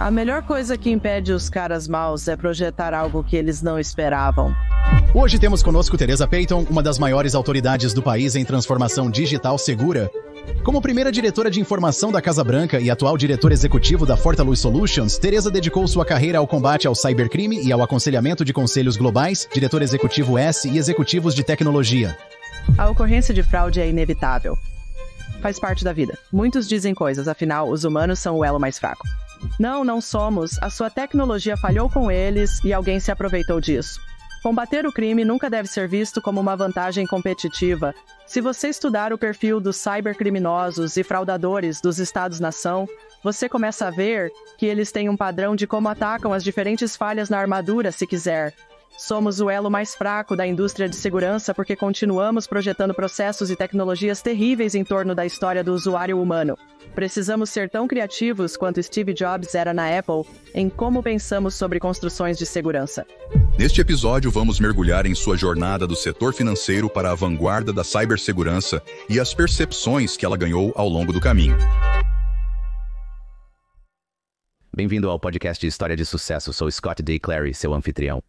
A melhor coisa que impede os caras maus é projetar algo que eles não esperavam. Hoje temos conosco Teresa Payton, uma das maiores autoridades do país em transformação digital segura. Como primeira diretora de informação da Casa Branca e atual diretor executivo da Fortaluz Solutions, Teresa dedicou sua carreira ao combate ao cybercrime e ao aconselhamento de conselhos globais, diretor executivo S e executivos de tecnologia. A ocorrência de fraude é inevitável. Faz parte da vida. Muitos dizem coisas, afinal, os humanos são o elo mais fraco. Não somos. A sua tecnologia falhou com eles e alguém se aproveitou disso. Combater o crime nunca deve ser visto como uma vantagem competitiva. Se você estudar o perfil dos cybercriminosos e fraudadores dos Estados-nação, você começa a ver que eles têm um padrão de como atacam as diferentes falhas na armadura, se quiser. Somos o elo mais fraco da indústria de segurança porque continuamos projetando processos e tecnologias terríveis em torno da história do usuário humano. Precisamos ser tão criativos quanto Steve Jobs era na Apple em como pensamos sobre construções de segurança. Neste episódio, vamos mergulhar em sua jornada do setor financeiro para a vanguarda da cibersegurança e as percepções que ela ganhou ao longo do caminho. Bem-vindo ao podcast História de Sucesso. Sou Scott D. Clary, seu anfitrião.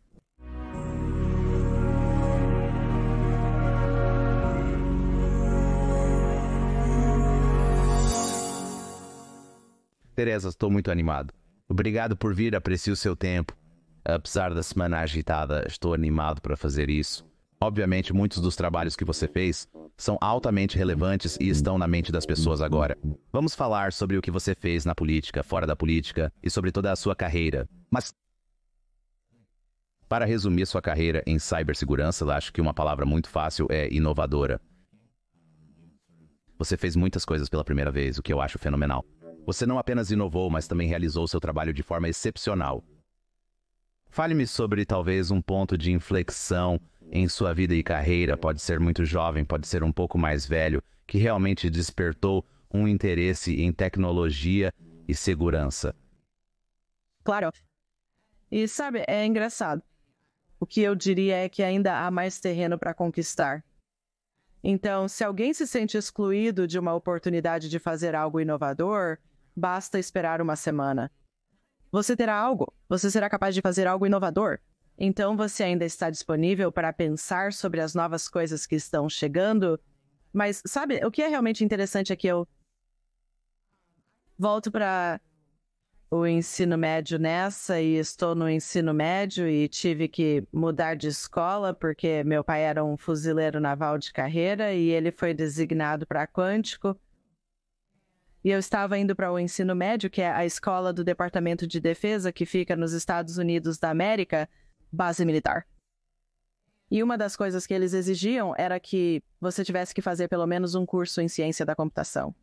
Teresa, estou muito animado. Obrigado por vir, aprecio o seu tempo. Apesar da semana agitada, estou animado para fazer isso. Obviamente, muitos dos trabalhos que você fez são altamente relevantes e estão na mente das pessoas agora. Vamos falar sobre o que você fez na política, fora da política e sobre toda a sua carreira. Mas, para resumir sua carreira em cibersegurança, eu acho que uma palavra muito fácil é inovadora. Você fez muitas coisas pela primeira vez, o que eu acho fenomenal. Você não apenas inovou, mas também realizou seu trabalho de forma excepcional. Fale-me sobre talvez um ponto de inflexão em sua vida e carreira, pode ser muito jovem, pode ser um pouco mais velho, que realmente despertou um interesse em tecnologia e segurança. Claro. E sabe, é engraçado. O que eu diria é que ainda há mais terreno para conquistar. Então, se alguém se sente excluído de uma oportunidade de fazer algo inovador, basta esperar uma semana. Você terá algo. Você será capaz de fazer algo inovador. Então você ainda está disponível para pensar sobre as novas coisas que estão chegando. Mas, sabe, o que é realmente interessante é que eu volto para o ensino médio nessa e estou no ensino médio e tive que mudar de escola porque meu pai era um fuzileiro naval de carreira e ele foi designado para Quântico. E eu estava indo para o ensino médio, que é a escola do Departamento de Defesa, que fica nos Estados Unidos da América, base militar. E uma das coisas que eles exigiam era que você tivesse que fazer pelo menos um curso em ciência da computação.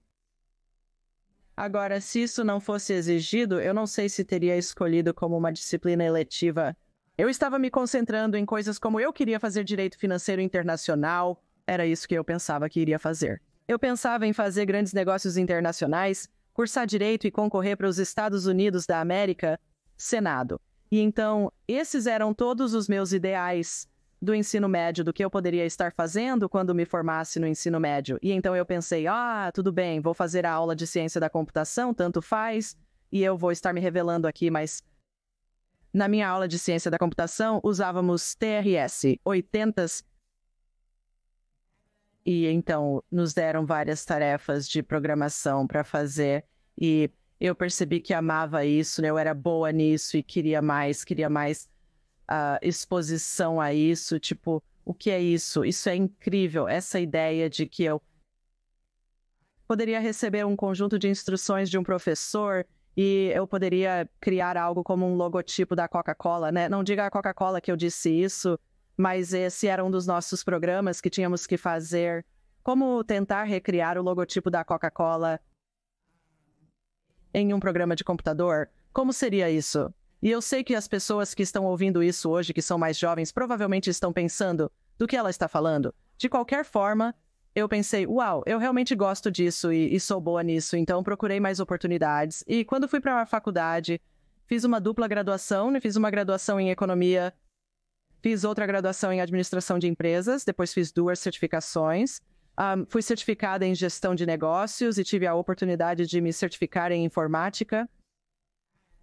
Agora, se isso não fosse exigido, eu não sei se teria escolhido como uma disciplina eletiva. Eu estava me concentrando em coisas como eu queria fazer direito financeiro internacional, era isso que eu pensava que iria fazer. Eu pensava em fazer grandes negócios internacionais, cursar direito e concorrer para os Estados Unidos da América, Senado. E então, esses eram todos os meus ideais do ensino médio, do que eu poderia estar fazendo quando me formasse no ensino médio. E então eu pensei, tudo bem, vou fazer a aula de ciência da computação, tanto faz, e eu vou estar me revelando aqui, mas na minha aula de ciência da computação usávamos TRS 80. E então nos deram várias tarefas de programação para fazer e eu percebi que amava isso, né? Eu era boa nisso e queria mais exposição a isso. Tipo, o que é isso? Isso é incrível, essa ideia de que eu poderia receber um conjunto de instruções de um professor e eu poderia criar algo como um logotipo da Coca-Cola, né? Não diga a Coca-Cola que eu disse isso, mas esse era um dos nossos programas que tínhamos que fazer. Como tentar recriar o logotipo da Coca-Cola em um programa de computador? Como seria isso? E eu sei que as pessoas que estão ouvindo isso hoje, que são mais jovens, provavelmente estão pensando do que ela está falando. De qualquer forma, eu pensei, uau, eu realmente gosto disso e sou boa nisso, então procurei mais oportunidades. E quando fui para a faculdade, fiz uma dupla graduação, fiz uma graduação em economia, fiz outra graduação em administração de empresas, depois fiz 2 certificações. Fui certificada em gestão de negócios e tive a oportunidade de me certificar em informática.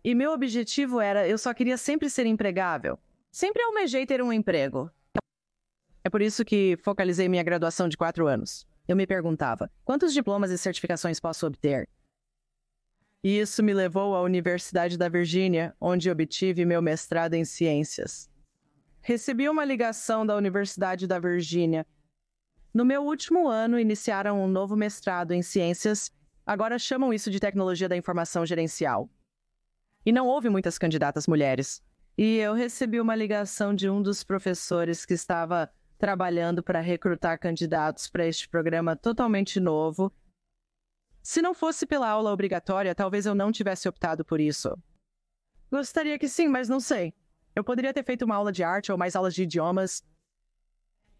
E meu objetivo era, eu só queria sempre ser empregável. Sempre almejei ter um emprego. É por isso que focalizei minha graduação de 4 anos. Eu me perguntava, quantos diplomas e certificações posso obter? E isso me levou à Universidade da Virgínia, onde obtive meu mestrado em ciências. Recebi uma ligação da Universidade da Virgínia. No meu último ano, iniciaram um novo mestrado em ciências, agora chamam isso de tecnologia da informação gerencial. E não houve muitas candidatas mulheres. E eu recebi uma ligação de um dos professores que estava trabalhando para recrutar candidatos para este programa totalmente novo. Se não fosse pela aula obrigatória, talvez eu não tivesse optado por isso. Gostaria que sim, mas não sei. Eu poderia ter feito uma aula de arte ou mais aulas de idiomas.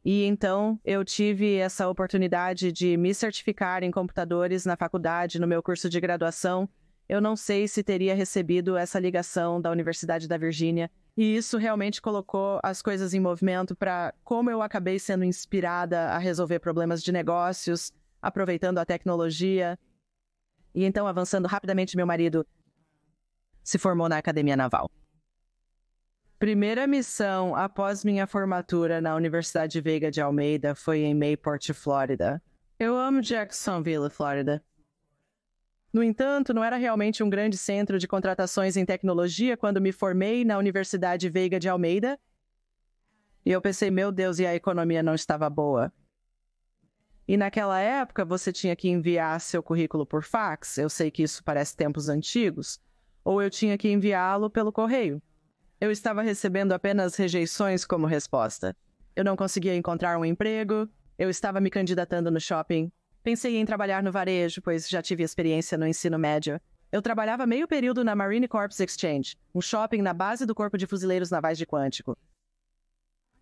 E então eu tive essa oportunidade de me certificar em computadores na faculdade, no meu curso de graduação. Eu não sei se teria recebido essa ligação da Universidade da Virgínia. E isso realmente colocou as coisas em movimento para como eu acabei sendo inspirada a resolver problemas de negócios, aproveitando a tecnologia. E então, avançando rapidamente, meu marido se formou na Academia Naval. Primeira missão após minha formatura na Universidade Veiga de Almeida foi em Mayport, Flórida. Eu amo Jacksonville, Flórida. No entanto, não era realmente um grande centro de contratações em tecnologia quando me formei na Universidade Veiga de Almeida. E eu pensei, meu Deus, e a economia não estava boa. E naquela época, você tinha que enviar seu currículo por fax. Eu sei que isso parece tempos antigos. Ou eu tinha que enviá-lo pelo correio. Eu estava recebendo apenas rejeições como resposta. Eu não conseguia encontrar um emprego. Eu estava me candidatando no shopping. Pensei em trabalhar no varejo, pois já tive experiência no ensino médio. Eu trabalhava meio período na Marine Corps Exchange, um shopping na base do Corpo de Fuzileiros Navais de Quantico.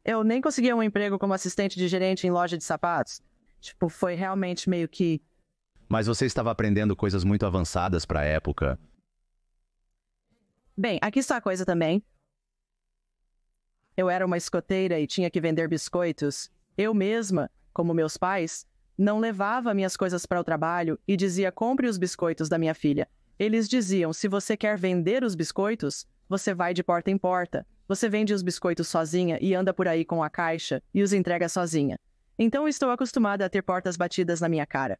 Eu nem conseguia um emprego como assistente de gerente em loja de sapatos. Foi realmente meio que... Mas você estava aprendendo coisas muito avançadas para a época. Bem, aqui está a coisa também. Eu era uma escoteira e tinha que vender biscoitos. Eu mesma, como meus pais, não levava minhas coisas para o trabalho e dizia, compre os biscoitos da minha filha. Eles diziam, se você quer vender os biscoitos, você vai de porta em porta. Você vende os biscoitos sozinha e anda por aí com a caixa e os entrega sozinha. Então estou acostumada a ter portas batidas na minha cara.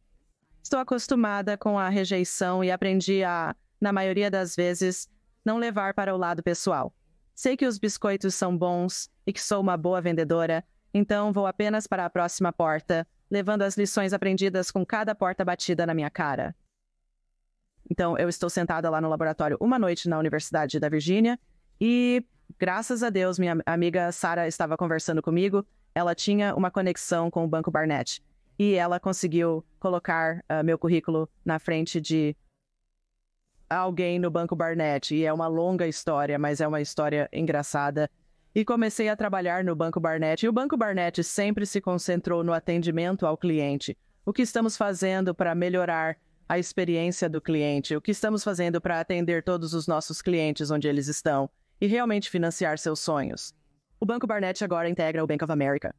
Estou acostumada com a rejeição e aprendi a, na maioria das vezes, não levar para o lado pessoal. Sei que os biscoitos são bons e que sou uma boa vendedora, então vou apenas para a próxima porta, levando as lições aprendidas com cada porta batida na minha cara. Então, eu estou sentada lá no laboratório uma noite na Universidade da Virgínia e, graças a Deus, minha amiga Sarah estava conversando comigo. Ela tinha uma conexão com o Banco Barnett e ela conseguiu colocar meu currículo na frente de alguém no Banco Barnett. E é uma longa história, mas é uma história engraçada. E comecei a trabalhar no Banco Barnett. E o Banco Barnett sempre se concentrou no atendimento ao cliente. O que estamos fazendo para melhorar a experiência do cliente? O que estamos fazendo para atender todos os nossos clientes onde eles estão? E realmente financiar seus sonhos? O Banco Barnett agora integra o Bank of America.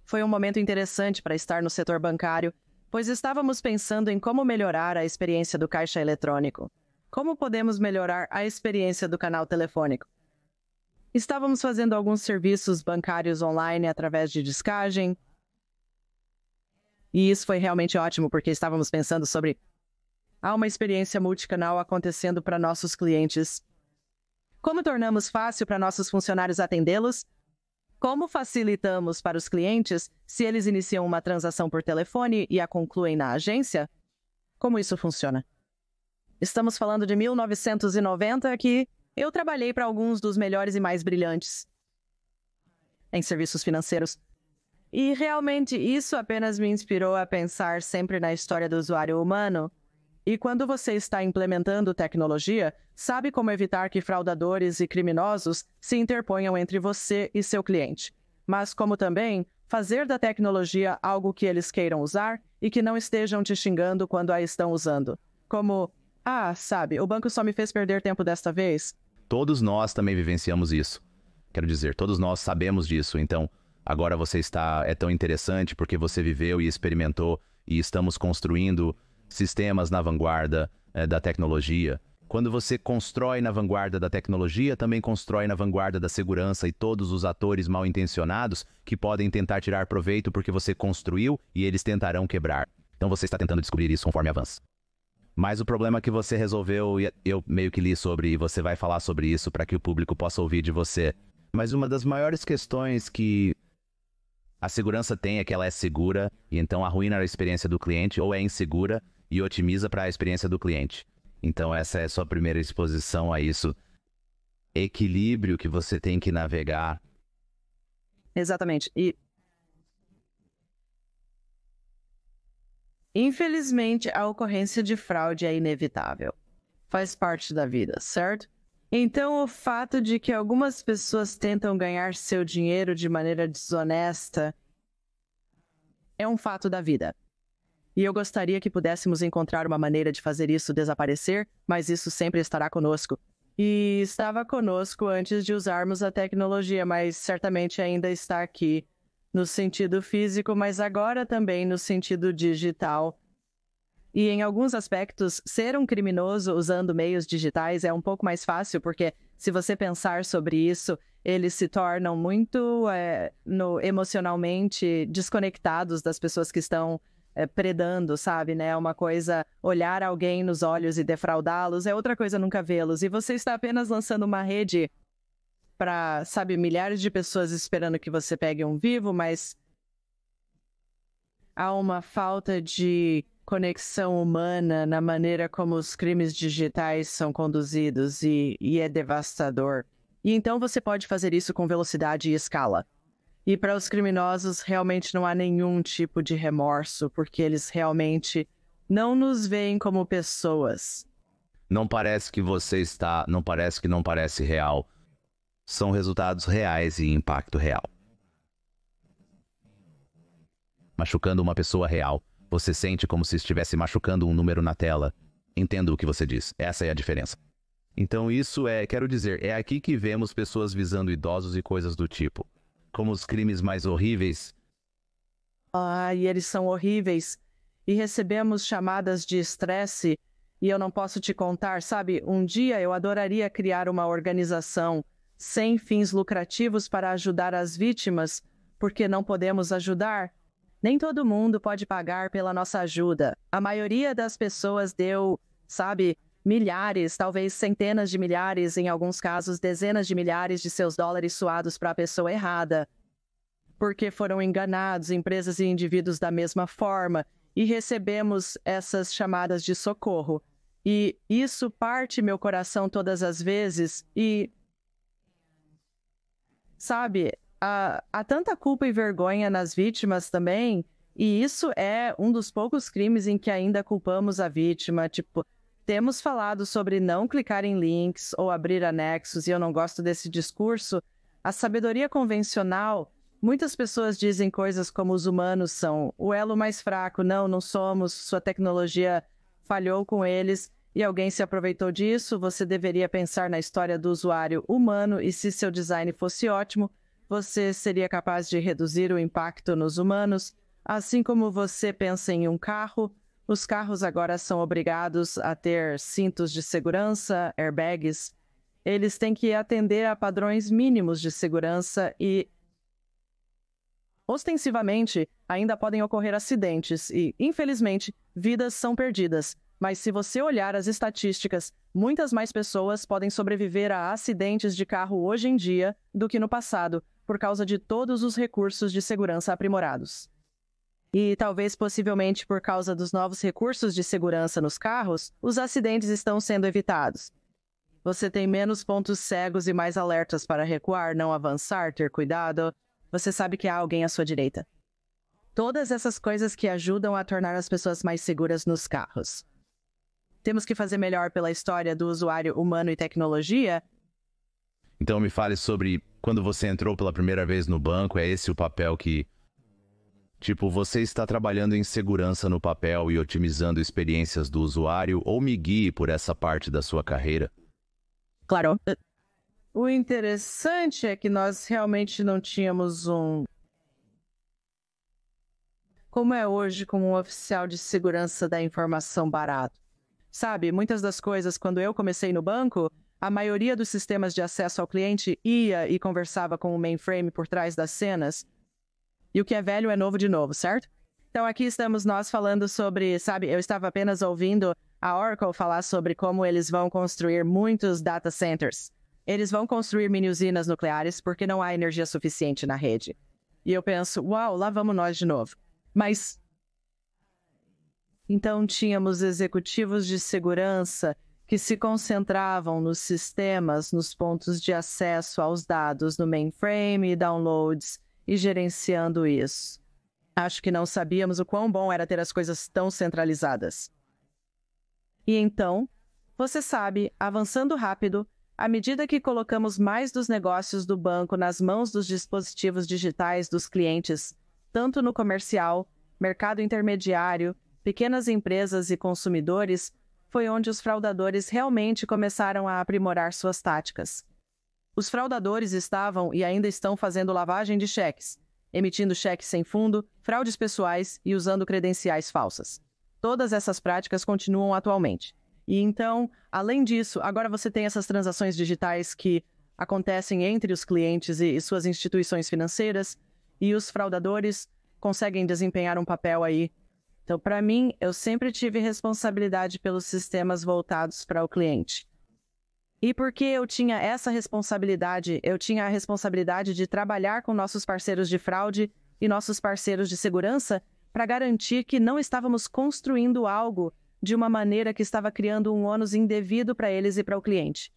Foi um momento interessante para estar no setor bancário, pois estávamos pensando em como melhorar a experiência do caixa eletrônico. Como podemos melhorar a experiência do canal telefônico? Estávamos fazendo alguns serviços bancários online através de discagem. E isso foi realmente ótimo, porque estávamos pensando sobre uma experiência multicanal acontecendo para nossos clientes. Como tornamos fácil para nossos funcionários atendê-los? Como facilitamos para os clientes se eles iniciam uma transação por telefone e a concluem na agência? Como isso funciona? Estamos falando de 1990 que eu trabalhei para alguns dos melhores e mais brilhantes em serviços financeiros. E realmente isso apenas me inspirou a pensar sempre na história do usuário humano. E quando você está implementando tecnologia, sabe como evitar que fraudadores e criminosos se interponham entre você e seu cliente. Mas como também fazer da tecnologia algo que eles queiram usar e que não estejam te xingando quando a estão usando. Como, sabe, o banco só me fez perder tempo desta vez. Todos nós também vivenciamos isso. Quero dizer, todos nós sabemos disso. Então, agora você é tão interessante porque você viveu e experimentou e estamos construindo sistemas na vanguarda da tecnologia. Quando você constrói na vanguarda da tecnologia, também constrói na vanguarda da segurança e todos os atores mal intencionados que podem tentar tirar proveito porque você construiu e eles tentarão quebrar. Então você está tentando descobrir isso conforme avança. Mas o problema que você resolveu, eu meio que li sobre, e você vai falar sobre isso para que o público possa ouvir de você. Mas uma das maiores questões que a segurança tem é que ela é segura, e então arruína a experiência do cliente, ou é insegura e otimiza para a experiência do cliente. Então essa é a sua primeira exposição a isso. Equilíbrio que você tem que navegar. Exatamente. E infelizmente, a ocorrência de fraude é inevitável. Faz parte da vida, certo? Então, o fato de que algumas pessoas tentam ganhar seu dinheiro de maneira desonesta é um fato da vida. E eu gostaria que pudéssemos encontrar uma maneira de fazer isso desaparecer, mas isso sempre estará conosco. E estava conosco antes de usarmos a tecnologia, mas certamente ainda está aqui no sentido físico, mas agora também no sentido digital. E em alguns aspectos, ser um criminoso usando meios digitais é um pouco mais fácil, porque se você pensar sobre isso, eles se tornam muito emocionalmente desconectados das pessoas que estão predando, sabe, né? Uma coisa, olhar alguém nos olhos e defraudá-los, é outra coisa nunca vê-los. E você está apenas lançando uma rede para, sabe, milhares de pessoas esperando que você pegue um vivo, mas há uma falta de conexão humana na maneira como os crimes digitais são conduzidos e é devastador. E então você pode fazer isso com velocidade e escala. E para os criminosos realmente não há nenhum tipo de remorso, porque eles realmente não nos veem como pessoas. Não parece que você está... Não parece que não parece real. São resultados reais e impacto real. Machucando uma pessoa real, você sente como se estivesse machucando um número na tela. Entendo o que você diz. Essa é a diferença. Então isso quero dizer, é aqui que vemos pessoas visando idosos e coisas do tipo. Como os crimes mais horríveis. E eles são horríveis. E recebemos chamadas de estresse. E eu não posso te contar, sabe? Um dia eu adoraria criar uma organização sem fins lucrativos para ajudar as vítimas, porque não podemos ajudar. Nem todo mundo pode pagar pela nossa ajuda. A maioria das pessoas deu, sabe, milhares, talvez centenas de milhares, em alguns casos dezenas de milhares de seus dólares suados para a pessoa errada, porque foram enganados, empresas e indivíduos da mesma forma, e recebemos essas chamadas de socorro. E isso parte meu coração todas as vezes e... Sabe, há tanta culpa e vergonha nas vítimas também, e isso é um dos poucos crimes em que ainda culpamos a vítima. Tipo, temos falado sobre não clicar em links ou abrir anexos, e eu não gosto desse discurso. A sabedoria convencional, muitas pessoas dizem coisas como os humanos são o elo mais fraco. Não somos, sua tecnologia falhou com eles. E alguém se aproveitou disso, você deveria pensar na história do usuário humano e se seu design fosse ótimo, você seria capaz de reduzir o impacto nos humanos. Assim como você pensa em um carro, os carros agora são obrigados a ter cintos de segurança, airbags. Eles têm que atender a padrões mínimos de segurança e, ostensivamente, ainda podem ocorrer acidentes e, infelizmente, vidas são perdidas. Mas se você olhar as estatísticas, muitas mais pessoas podem sobreviver a acidentes de carro hoje em dia do que no passado, por causa de todos os recursos de segurança aprimorados. E talvez possivelmente por causa dos novos recursos de segurança nos carros, os acidentes estão sendo evitados. Você tem menos pontos cegos e mais alertas para recuar, não avançar, ter cuidado. Você sabe que há alguém à sua direita. Todas essas coisas que ajudam a tornar as pessoas mais seguras nos carros. Temos que fazer melhor pela história do usuário humano e tecnologia? Então me fale sobre quando você entrou pela primeira vez no banco, é esse o papel que... Tipo, você está trabalhando em segurança no papel e otimizando experiências do usuário, ou me guie por essa parte da sua carreira? Claro. O interessante é que nós realmente não tínhamos como é hoje, como um oficial de segurança da informação barato. Sabe, muitas das coisas, quando eu comecei no banco, a maioria dos sistemas de acesso ao cliente ia e conversava com o mainframe por trás das cenas. E o que é velho é novo de novo, certo? Então aqui estamos nós falando sobre, sabe, eu estava apenas ouvindo a Oracle falar sobre como eles vão construir muitos data centers. Eles vão construir mini-usinas nucleares porque não há energia suficiente na rede. E eu penso, uau, lá vamos nós de novo. Mas então tínhamos executivos de segurança que se concentravam nos sistemas, nos pontos de acesso aos dados no mainframe e downloads e gerenciando isso. Acho que não sabíamos o quão bom era ter as coisas tão centralizadas. E então, você sabe, avançando rápido, à medida que colocamos mais dos negócios do banco nas mãos dos dispositivos digitais dos clientes, tanto no comercial, mercado intermediário, pequenas empresas e consumidores, foi onde os fraudadores realmente começaram a aprimorar suas táticas. Os fraudadores estavam e ainda estão fazendo lavagem de cheques, emitindo cheques sem fundo, fraudes pessoais e usando credenciais falsas. Todas essas práticas continuam atualmente. E então, além disso, agora você tem essas transações digitais que acontecem entre os clientes e suas instituições financeiras, e os fraudadores conseguem desempenhar um papel aí. Então, para mim, eu sempre tive responsabilidade pelos sistemas voltados para o cliente. E porque eu tinha essa responsabilidade, eu tinha a responsabilidade de trabalhar com nossos parceiros de fraude e nossos parceiros de segurança para garantir que não estávamos construindo algo de uma maneira que estava criando um ônus indevido para eles e para o cliente.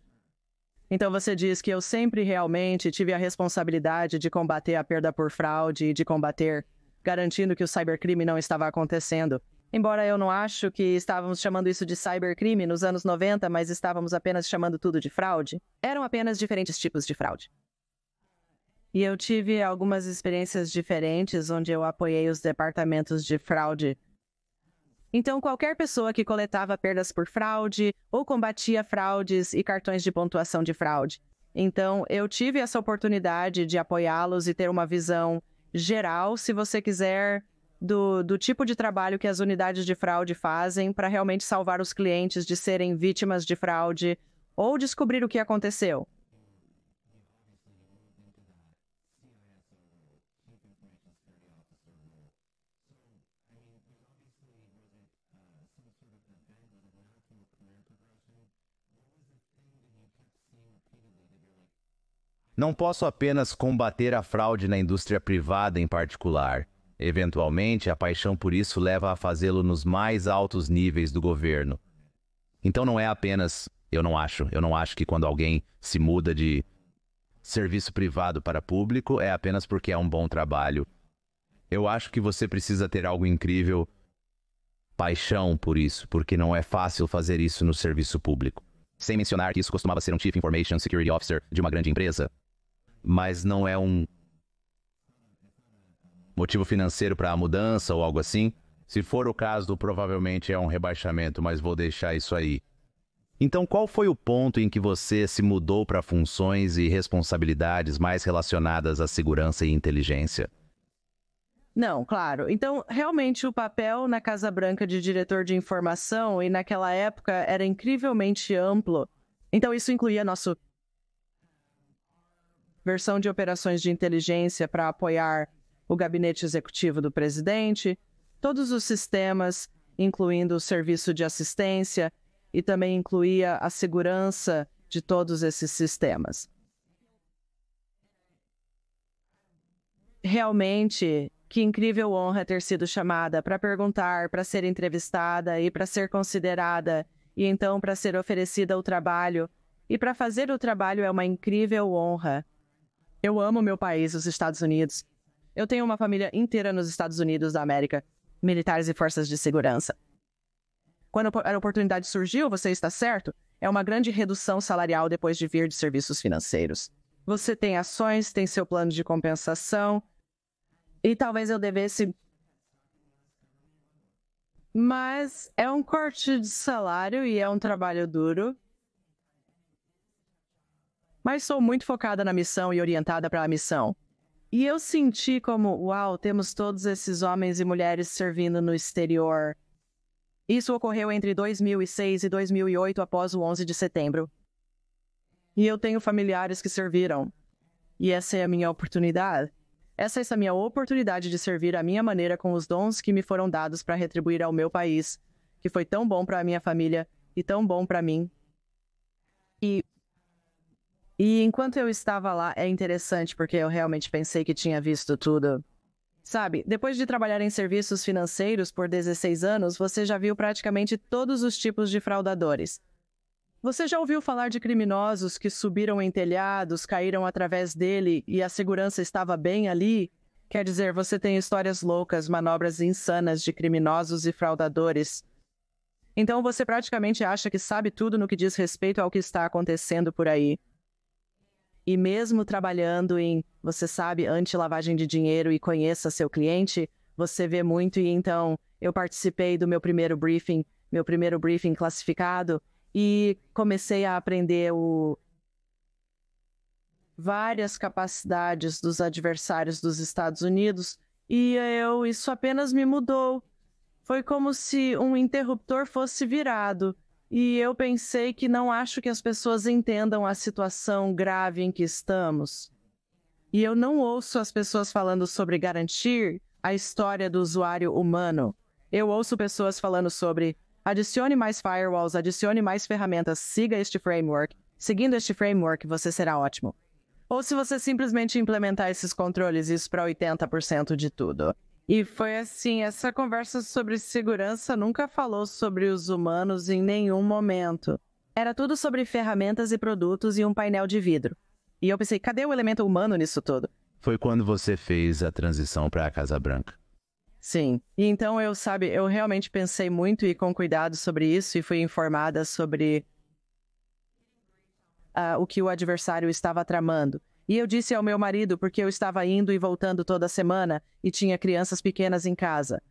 Então você diz que eu sempre realmente tive a responsabilidade de combater a perda por fraude e de combater, garantindo que o cybercrime não estava acontecendo. Embora eu não acho que estávamos chamando isso de cybercrime nos anos 90, mas estávamos apenas chamando tudo de fraude, eram apenas diferentes tipos de fraude. E eu tive algumas experiências diferentes onde eu apoiei os departamentos de fraude. Então, qualquer pessoa que coletava perdas por fraude ou combatia fraudes e cartões de pontuação de fraude. Então, eu tive essa oportunidade de apoiá-los e ter uma visão geral, se você quiser, do tipo de trabalho que as unidades de fraude fazem para realmente salvar os clientes de serem vítimas de fraude ou descobrir o que aconteceu. Não posso apenas combater a fraude na indústria privada em particular. Eventualmente, a paixão por isso leva a fazê-lo nos mais altos níveis do governo. Então não é apenas, eu não acho que quando alguém se muda de serviço privado para público é apenas porque é um bom trabalho. Eu acho que você precisa ter algo incrível, paixão por isso, porque não é fácil fazer isso no serviço público. Sem mencionar que isso costumava ser um Chief Information Security Officer de uma grande empresa. Mas não é um motivo financeiro para a mudança ou algo assim? Se for o caso, provavelmente é um rebaixamento, mas vou deixar isso aí. Então, qual foi o ponto em que você se mudou para funções e responsabilidades mais relacionadas à segurança e inteligência? Não, claro. Então, realmente o papel na Casa Branca de diretor de informação e naquela época era incrivelmente amplo. Então, isso incluía nossa versão de operações de inteligência para apoiar o gabinete executivo do presidente, todos os sistemas, incluindo o serviço de assistência, e também incluía a segurança de todos esses sistemas. Realmente, que incrível honra ter sido chamada para perguntar, para ser entrevistada e para ser considerada, e então para ser oferecida o trabalho. E para fazer o trabalho é uma incrível honra. Eu amo meu país, os Estados Unidos. Eu tenho uma família inteira nos Estados Unidos da América, militares e forças de segurança. Quando a oportunidade surgiu, você está certo, é uma grande redução salarial depois de vir de serviços financeiros. Você tem ações, tem seu plano de compensação, e talvez eu devesse... Mas é um corte de salário e é um trabalho duro. Mas sou muito focada na missão e orientada para a missão. E eu senti como, uau, temos todos esses homens e mulheres servindo no exterior. Isso ocorreu entre 2006 e 2008, após o 11 de setembro. E eu tenho familiares que serviram. E essa é a minha oportunidade. Essa é a minha oportunidade de servir à minha maneira com os dons que me foram dados para retribuir ao meu país, que foi tão bom para a minha família e tão bom para mim. E enquanto eu estava lá, é interessante porque eu realmente pensei que tinha visto tudo. Sabe, depois de trabalhar em serviços financeiros por 16 anos, você já viu praticamente todos os tipos de fraudadores. Você já ouviu falar de criminosos que subiram em telhados, caíram através dele e a segurança estava bem ali? Quer dizer, você tem histórias loucas, manobras insanas de criminosos e fraudadores. Então você praticamente acha que sabe tudo no que diz respeito ao que está acontecendo por aí. E mesmo trabalhando em, você sabe, anti-lavagem de dinheiro e conheça seu cliente, você vê muito e então eu participei do meu primeiro briefing classificado e comecei a aprender várias capacidades dos adversários dos Estados Unidos e isso apenas me mudou. Foi como se um interruptor fosse virado. E eu pensei que não acho que as pessoas entendam a situação grave em que estamos. E eu não ouço as pessoas falando sobre garantir a história do usuário humano. Eu ouço pessoas falando sobre adicione mais firewalls, adicione mais ferramentas, siga este framework. Seguindo este framework, você será ótimo. Ou se você simplesmente implementar esses controles, isso para 80% de tudo. E foi assim, essa conversa sobre segurança nunca falou sobre os humanos em nenhum momento. Era tudo sobre ferramentas e produtos e um painel de vidro. E eu pensei, cadê o elemento humano nisso tudo? Foi quando você fez a transição para a Casa Branca. Sim. E então eu realmente pensei muito e com cuidado sobre isso e fui informada sobre o que o adversário estava tramando. E eu disse ao meu marido, porque eu estava indo e voltando toda semana e tinha crianças pequenas em casa.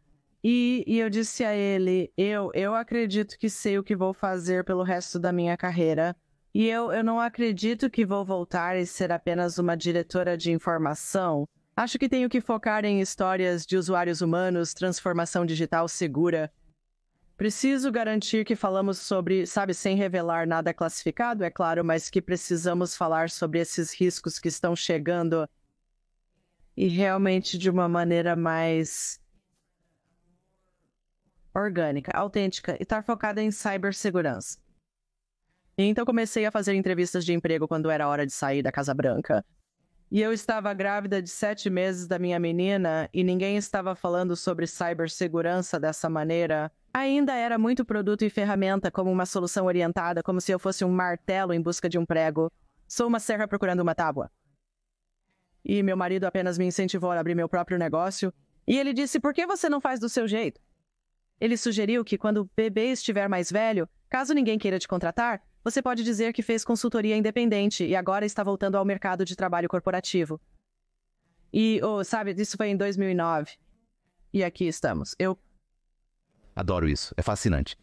E eu disse a ele, eu acredito que sei o que vou fazer pelo resto da minha carreira. E eu não acredito que vou voltar e ser apenas uma diretora de informação. Acho que tenho que focar em histórias de usuários humanos, transformação digital segura. Preciso garantir que falamos sobre, sabe, sem revelar nada classificado, é claro, mas que precisamos falar sobre esses riscos que estão chegando e realmente de uma maneira mais orgânica, autêntica e estar focada em cibersegurança. E então comecei a fazer entrevistas de emprego quando era hora de sair da Casa Branca. E eu estava grávida de 7 meses da minha menina e ninguém estava falando sobre cibersegurança dessa maneira. Ainda era muito produto e ferramenta como uma solução orientada, como se eu fosse um martelo em busca de um prego. Sou uma serra procurando uma tábua. E meu marido apenas me incentivou a abrir meu próprio negócio. E ele disse, por que você não faz do seu jeito? Ele sugeriu que quando o bebê estiver mais velho, caso ninguém queira te contratar, você pode dizer que fez consultoria independente e agora está voltando ao mercado de trabalho corporativo. E, sabe, isso foi em 2009. E aqui estamos. Adoro isso, é fascinante.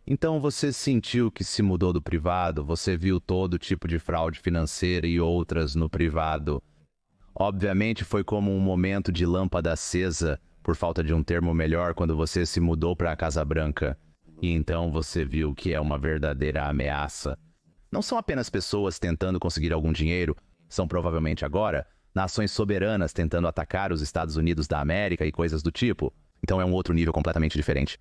Então você sentiu que se mudou do privado, você viu todo tipo de fraude financeira e outras no privado. Obviamente foi como um momento de lâmpada acesa, por falta de um termo melhor, quando você se mudou para a Casa Branca. E então você viu que é uma verdadeira ameaça. Não são apenas pessoas tentando conseguir algum dinheiro, são provavelmente agora nações soberanas tentando atacar os Estados Unidos da América e coisas do tipo. Então é um outro nível completamente diferente.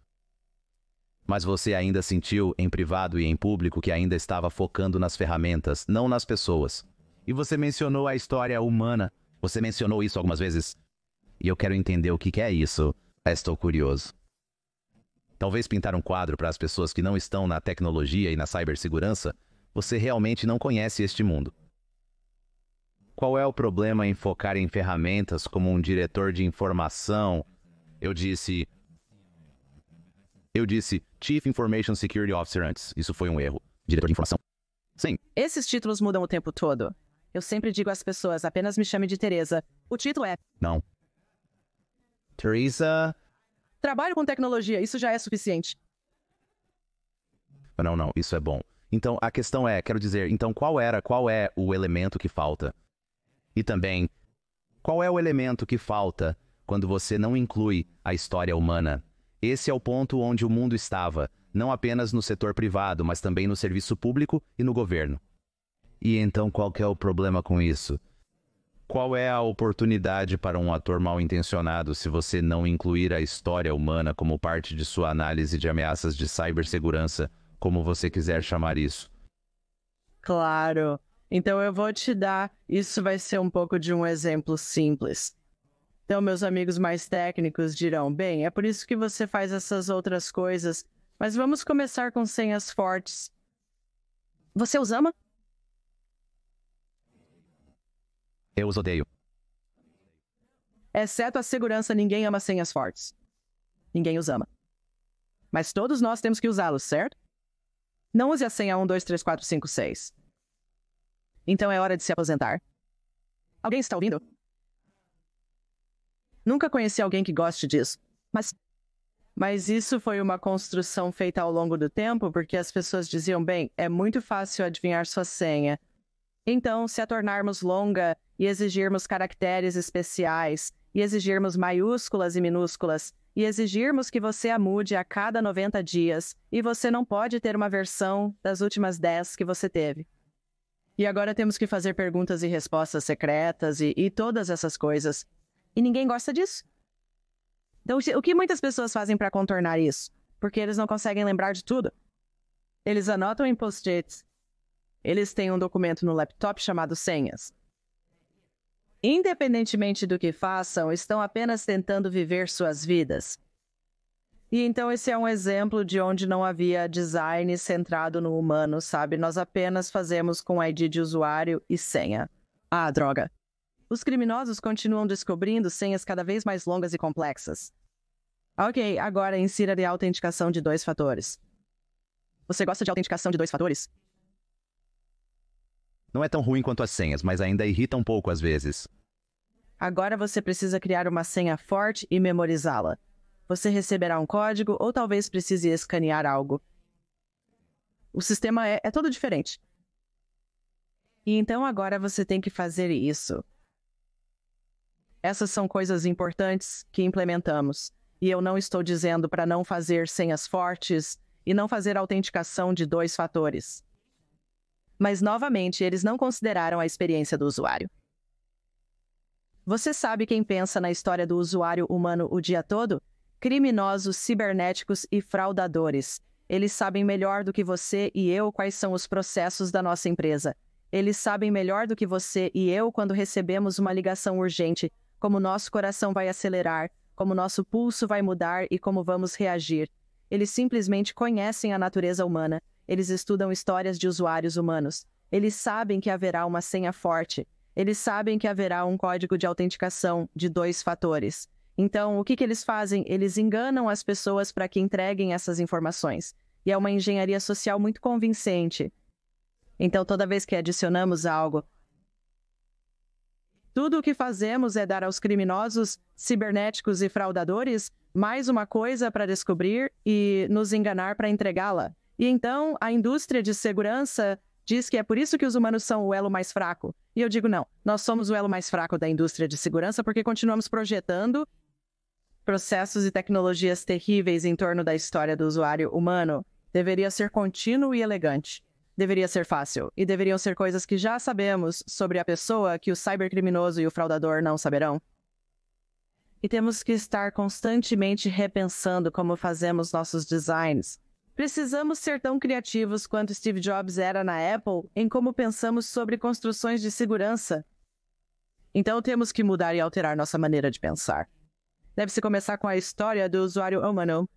Mas você ainda sentiu, em privado e em público, que ainda estava focando nas ferramentas, não nas pessoas. E você mencionou a história humana. Você mencionou isso algumas vezes. E eu quero entender o que é isso. Estou curioso. Talvez pintar um quadro para as pessoas que não estão na tecnologia e na cibersegurança, você realmente não conhece este mundo. Qual é o problema em focar em ferramentas como um diretor de informação? Eu disse Chief Information Security Officer antes. Isso foi um erro. Diretor de informação. Sim. Esses títulos mudam o tempo todo. Eu sempre digo às pessoas, apenas me chame de Teresa. O título é... Não. Teresa... Trabalho com tecnologia, isso já é suficiente. Não, isso é bom. Então, a questão é, quero dizer, então qual é o elemento que falta? E também, qual é o elemento que falta quando você não inclui a história humana? Esse é o ponto onde o mundo estava, não apenas no setor privado, mas também no serviço público e no governo. E então qual que é o problema com isso? Qual é a oportunidade para um ator mal-intencionado se você não incluir a história humana como parte de sua análise de ameaças de cibersegurança, como você quiser chamar isso? Claro. Então eu vou te dar, isso vai ser um pouco de um exemplo simples. Então meus amigos mais técnicos dirão, bem, é por isso que você faz essas outras coisas, mas vamos começar com senhas fortes. Você os ama? Eu os odeio. Exceto a segurança, ninguém ama senhas fortes. Ninguém os ama. Mas todos nós temos que usá-los, certo? Não use a senha 1, 2, 3, 4, 5, 6. Então é hora de se aposentar. Alguém está ouvindo? Nunca conheci alguém que goste disso. Mas isso foi uma construção feita ao longo do tempo, porque as pessoas diziam, bem, é muito fácil adivinhar sua senha. Então, se a tornarmos longa e exigirmos caracteres especiais, e exigirmos maiúsculas e minúsculas, e exigirmos que você a mude a cada 90 dias, e você não pode ter uma versão das últimas 10 que você teve. E agora temos que fazer perguntas e respostas secretas e todas essas coisas. E ninguém gosta disso. Então, o que muitas pessoas fazem para contornar isso? Porque eles não conseguem lembrar de tudo. Eles anotam em post-its. Eles têm um documento no laptop chamado senhas. Independentemente do que façam, estão apenas tentando viver suas vidas. E então esse é um exemplo de onde não havia design centrado no humano, sabe? Nós apenas fazemos com ID de usuário e senha. Ah, droga. Os criminosos continuam descobrindo senhas cada vez mais longas e complexas. Ok, agora insira a autenticação de 2 fatores. Você gosta de autenticação de 2 fatores? Não é tão ruim quanto as senhas, mas ainda irrita um pouco às vezes. Agora você precisa criar uma senha forte e memorizá-la. Você receberá um código ou talvez precise escanear algo. O sistema é todo diferente. E então agora você tem que fazer isso. Essas são coisas importantes que implementamos. E eu não estou dizendo para não fazer senhas fortes e não fazer autenticação de 2 fatores. Mas, novamente, eles não consideraram a experiência do usuário. Você sabe quem pensa na história do usuário humano o dia todo? Criminosos, cibernéticos e fraudadores. Eles sabem melhor do que você e eu quais são os processos da nossa empresa. Eles sabem melhor do que você e eu quando recebemos uma ligação urgente, como nosso coração vai acelerar, como nosso pulso vai mudar e como vamos reagir. Eles simplesmente conhecem a natureza humana. Eles estudam histórias de usuários humanos. Eles sabem que haverá uma senha forte. Eles sabem que haverá um código de autenticação de 2 fatores. Então, o que eles fazem? Eles enganam as pessoas para que entreguem essas informações. E é uma engenharia social muito convincente. Então, toda vez que adicionamos algo, tudo o que fazemos é dar aos criminosos, cibernéticos e fraudadores mais uma coisa para descobrir e nos enganar para entregá-la. E então, a indústria de segurança diz que é por isso que os humanos são o elo mais fraco. E eu digo, não, nós somos o elo mais fraco da indústria de segurança porque continuamos projetando processos e tecnologias terríveis em torno da história do usuário humano. Deveria ser contínuo e elegante. Deveria ser fácil. E deveriam ser coisas que já sabemos sobre a pessoa que o cybercriminoso e o fraudador não saberão. E temos que estar constantemente repensando como fazemos nossos designs. Precisamos ser tão criativos quanto Steve Jobs era na Apple em como pensamos sobre construções de segurança. Então temos que mudar e alterar nossa maneira de pensar. Deve-se começar com a história do usuário humano.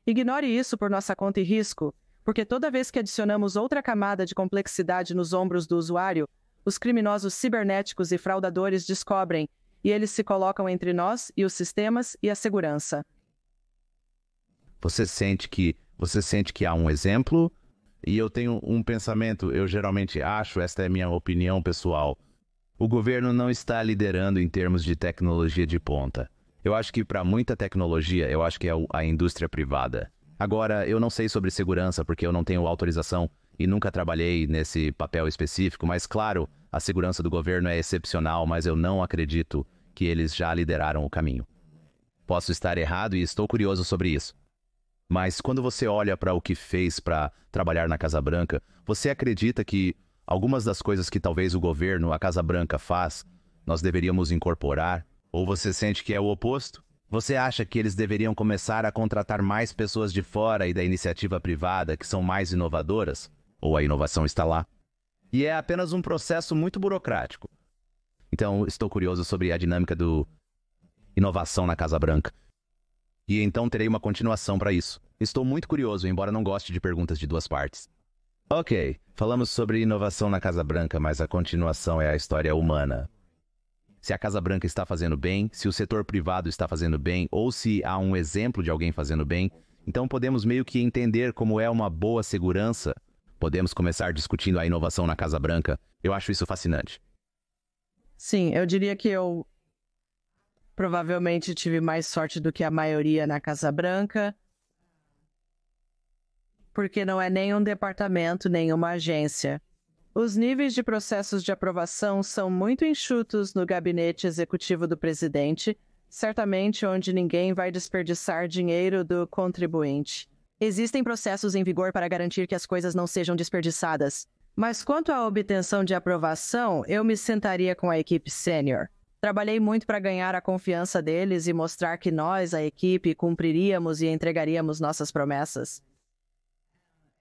Ignore isso por nossa conta e risco, porque toda vez que adicionamos outra camada de complexidade nos ombros do usuário, os criminosos cibernéticos e fraudadores descobrem, e eles se colocam entre nós e os sistemas e a segurança. Você sente que há um exemplo? E eu tenho um pensamento, eu geralmente acho, esta é a minha opinião pessoal, o governo não está liderando em termos de tecnologia de ponta. Eu acho que para muita tecnologia, eu acho que é a indústria privada. Agora, eu não sei sobre segurança porque eu não tenho autorização e nunca trabalhei nesse papel específico, mas claro, a segurança do governo é excepcional, mas eu não acredito que eles já lideraram o caminho. Posso estar errado e estou curioso sobre isso. Mas quando você olha para o que fez para trabalhar na Casa Branca, você acredita que algumas das coisas que talvez o governo, a Casa Branca faz, nós deveríamos incorporar? Ou você sente que é o oposto? Você acha que eles deveriam começar a contratar mais pessoas de fora e da iniciativa privada que são mais inovadoras? Ou a inovação está lá? E é apenas um processo muito burocrático. Então, estou curioso sobre a dinâmica do inovação na Casa Branca. E então terei uma continuação para isso. Estou muito curioso, embora não goste de perguntas de duas partes. Ok, falamos sobre inovação na Casa Branca, mas a continuação é a história humana. Se a Casa Branca está fazendo bem, se o setor privado está fazendo bem, ou se há um exemplo de alguém fazendo bem, então podemos meio que entender como é uma boa segurança. Podemos começar discutindo a inovação na Casa Branca. Eu acho isso fascinante. Sim, eu diria que eu provavelmente tive mais sorte do que a maioria na Casa Branca, porque não é nem um departamento, nem uma agência. Os níveis de processos de aprovação são muito enxutos no gabinete executivo do presidente, certamente onde ninguém vai desperdiçar dinheiro do contribuinte. Existem processos em vigor para garantir que as coisas não sejam desperdiçadas. Mas quanto à obtenção de aprovação, eu me sentaria com a equipe sênior. Trabalhei muito para ganhar a confiança deles e mostrar que nós, a equipe, cumpriríamos e entregaríamos nossas promessas.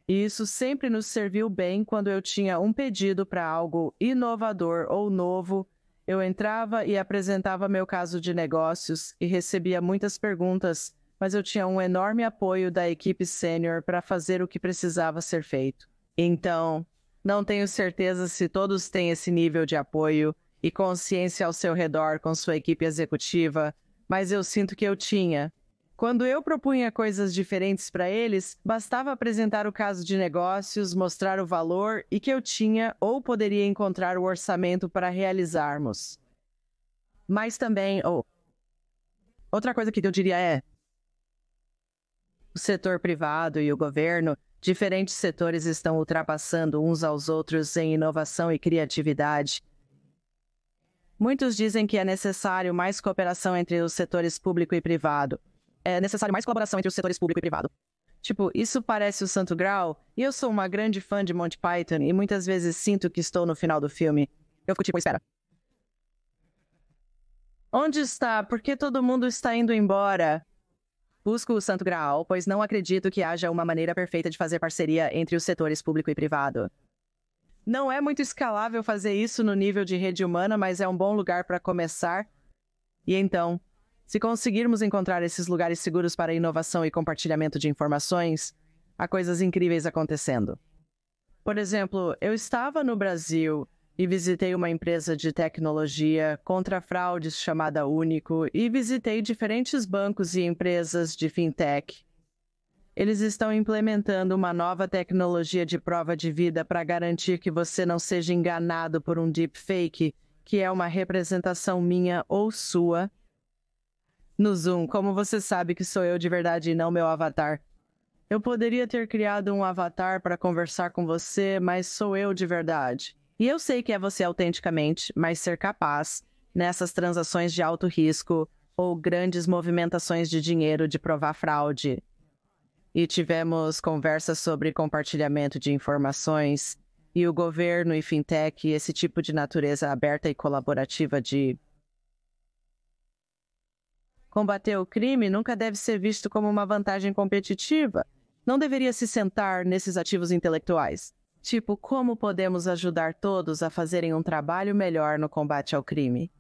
E isso sempre nos serviu bem quando eu tinha um pedido para algo inovador ou novo. Eu entrava e apresentava meu caso de negócios e recebia muitas perguntas, mas eu tinha um enorme apoio da equipe sênior para fazer o que precisava ser feito. Então, não tenho certeza se todos têm esse nível de apoio e consciência ao seu redor com sua equipe executiva, mas eu sinto que eu tinha. Quando eu propunha coisas diferentes para eles, bastava apresentar o caso de negócios, mostrar o valor e que eu tinha ou poderia encontrar o orçamento para realizarmos. Mas também, outra coisa que eu diria é, o setor privado e o governo, diferentes setores estão ultrapassando uns aos outros em inovação e criatividade. Muitos dizem que é necessário mais cooperação entre os setores público e privado. É necessário mais colaboração entre os setores público e privado. Tipo, isso parece o Santo Graal, e eu sou uma grande fã de Monty Python e muitas vezes sinto que estou no final do filme. Eu fico tipo, espera. Onde está? Por que todo mundo está indo embora? Busco o Santo Graal, pois não acredito que haja uma maneira perfeita de fazer parceria entre os setores público e privado. Não é muito escalável fazer isso no nível de rede humana, mas é um bom lugar para começar. E então, se conseguirmos encontrar esses lugares seguros para inovação e compartilhamento de informações, há coisas incríveis acontecendo. Por exemplo, eu estava no Brasil e visitei uma empresa de tecnologia contra fraudes chamada Único e visitei diferentes bancos e empresas de fintech. Eles estão implementando uma nova tecnologia de prova de vida para garantir que você não seja enganado por um deepfake, que é uma representação minha ou sua. No Zoom, como você sabe que sou eu de verdade e não meu avatar? Eu poderia ter criado um avatar para conversar com você, mas sou eu de verdade. E eu sei que é você autenticamente, mas ser capaz, nessas transações de alto risco ou grandes movimentações de dinheiro, de provar fraude. E tivemos conversas sobre compartilhamento de informações, e o governo e fintech, esse tipo de natureza aberta e colaborativa de combater o crime nunca deve ser visto como uma vantagem competitiva. Não deveria se sentar nesses ativos intelectuais. Tipo, como podemos ajudar todos a fazerem um trabalho melhor no combate ao crime?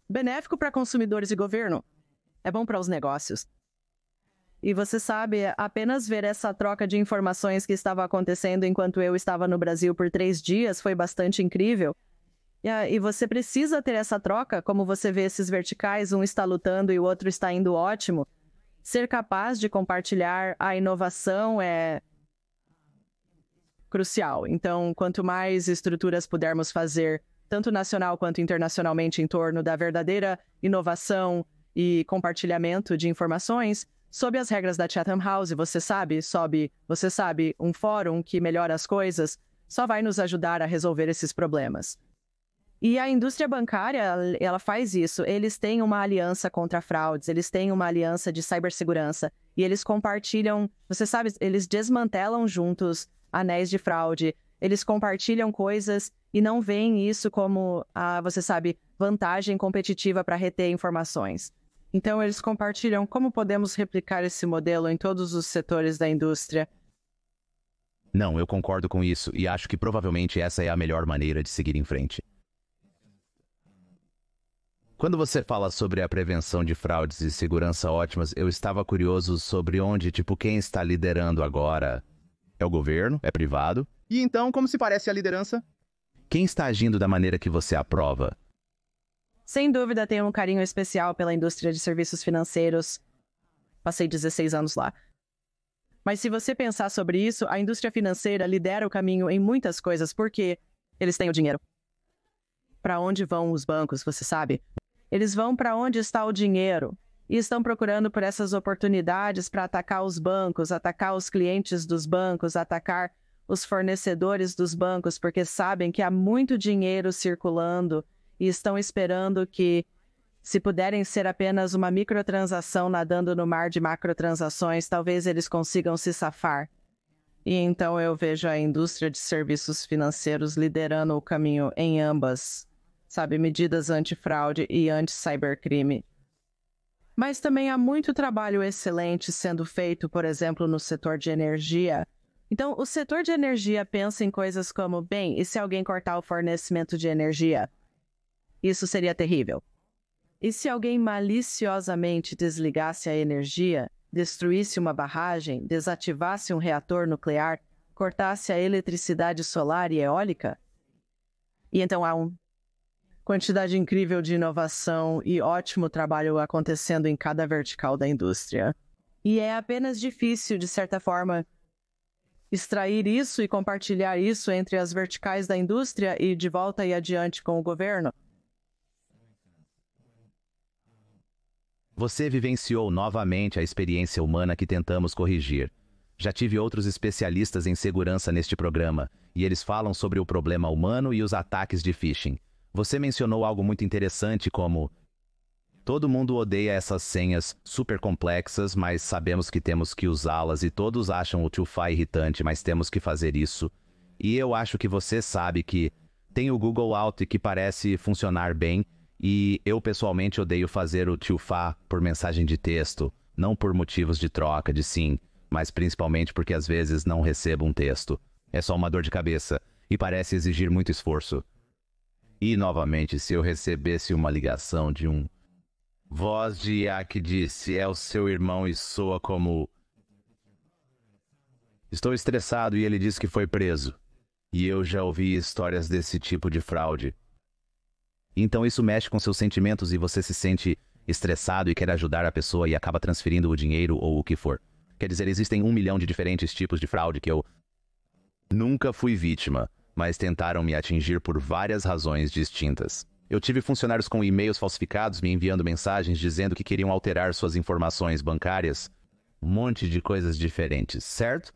Benéfico para consumidores e governo. É bom para os negócios. E você sabe, apenas ver essa troca de informações que estava acontecendo enquanto eu estava no Brasil por 3 dias foi bastante incrível. E você precisa ter essa troca, como você vê esses verticais, um está lutando e o outro está indo ótimo. Ser capaz de compartilhar a inovação é crucial. Então, quanto mais estruturas pudermos fazer, tanto nacional quanto internacionalmente, em torno da verdadeira inovação e compartilhamento de informações, sob as regras da Chatham House, você sabe, um fórum que melhora as coisas, só vai nos ajudar a resolver esses problemas. E a indústria bancária, ela faz isso. Eles têm uma aliança contra fraudes, eles têm uma aliança de cibersegurança. E eles compartilham, você sabe, eles desmantelam juntos anéis de fraude. Eles compartilham coisas e não veem isso como, você sabe, vantagem competitiva para reter informações. Então, eles compartilham como podemos replicar esse modelo em todos os setores da indústria. Não, eu concordo com isso e acho que provavelmente essa é a melhor maneira de seguir em frente. Quando você fala sobre a prevenção de fraudes e segurança ótimas, eu estava curioso sobre quem está liderando agora? É o governo? É privado? E então, como se parece a liderança? Quem está agindo da maneira que você aprova? Sem dúvida, tenho um carinho especial pela indústria de serviços financeiros. Passei 16 anos lá. Mas se você pensar sobre isso, a indústria financeira lidera o caminho em muitas coisas porque eles têm o dinheiro. Para onde vão os bancos, você sabe? Eles vão para onde está o dinheiro e estão procurando por essas oportunidades para atacar os bancos, atacar os clientes dos bancos, atacar os fornecedores dos bancos, porque sabem que há muito dinheiro circulando e estão esperando que, se puderem ser apenas uma microtransação nadando no mar de macrotransações, talvez eles consigam se safar. E então eu vejo a indústria de serviços financeiros liderando o caminho em ambas, sabe, medidas antifraude e anti-cybercrime. Mas também há muito trabalho excelente sendo feito, por exemplo, no setor de energia. Então, o setor de energia pensa em coisas como, bem, e se alguém cortar o fornecimento de energia? Isso seria terrível. E se alguém maliciosamente desligasse a energia, destruísse uma barragem, desativasse um reator nuclear, cortasse a eletricidade solar e eólica? E então há uma quantidade incrível de inovação e ótimo trabalho acontecendo em cada vertical da indústria. E é apenas difícil, de certa forma, extrair isso e compartilhar isso entre as verticais da indústria e de volta e adiante com o governo. Você vivenciou novamente a experiência humana que tentamos corrigir. Já tive outros especialistas em segurança neste programa, e eles falam sobre o problema humano e os ataques de phishing. Você mencionou algo muito interessante como: todo mundo odeia essas senhas super complexas, mas sabemos que temos que usá-las e todos acham o 2FA irritante, mas temos que fazer isso. E eu acho que você sabe que tem o Google Auth que parece funcionar bem, e eu pessoalmente odeio fazer o 2FA por mensagem de texto, não por motivos de troca de SIM, mas principalmente porque às vezes não recebo um texto. É só uma dor de cabeça, e parece exigir muito esforço. E novamente, se eu recebesse uma ligação de um voz de IA que disse, é o seu irmão e soa como: estou estressado e ele disse que foi preso. E eu já ouvi histórias desse tipo de fraude. Então isso mexe com seus sentimentos e você se sente estressado e quer ajudar a pessoa e acaba transferindo o dinheiro ou o que for. Quer dizer, existem 1 milhão de diferentes tipos de fraude que eu nunca fui vítima, mas tentaram me atingir por várias razões distintas. Eu tive funcionários com e-mails falsificados me enviando mensagens dizendo que queriam alterar suas informações bancárias. Um monte de coisas diferentes, certo?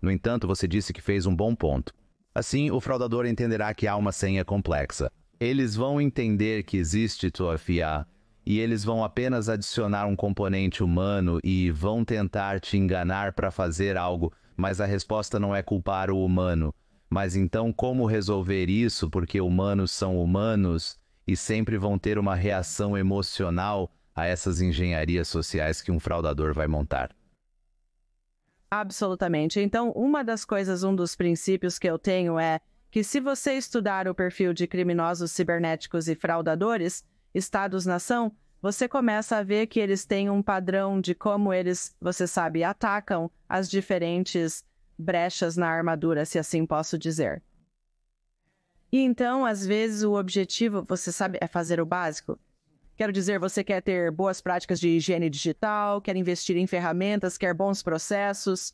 No entanto, você disse que fez um bom ponto. Assim, o fraudador entenderá que há uma senha complexa. Eles vão entender que existe 2FA e eles vão apenas adicionar um componente humano e vão tentar te enganar para fazer algo, mas a resposta não é culpar o humano. Mas então como resolver isso? Porque humanos são humanos e sempre vão ter uma reação emocional a essas engenharias sociais que um fraudador vai montar. Absolutamente. Então, um dos princípios que eu tenho é que se você estudar o perfil de criminosos cibernéticos e fraudadores, estados-nação, você começa a ver que eles têm um padrão de como eles, você sabe, atacam as diferentes brechas na armadura, se assim posso dizer. E então, às vezes, o objetivo, você sabe, é fazer o básico. Quero dizer, você quer ter boas práticas de higiene digital, quer investir em ferramentas, quer bons processos.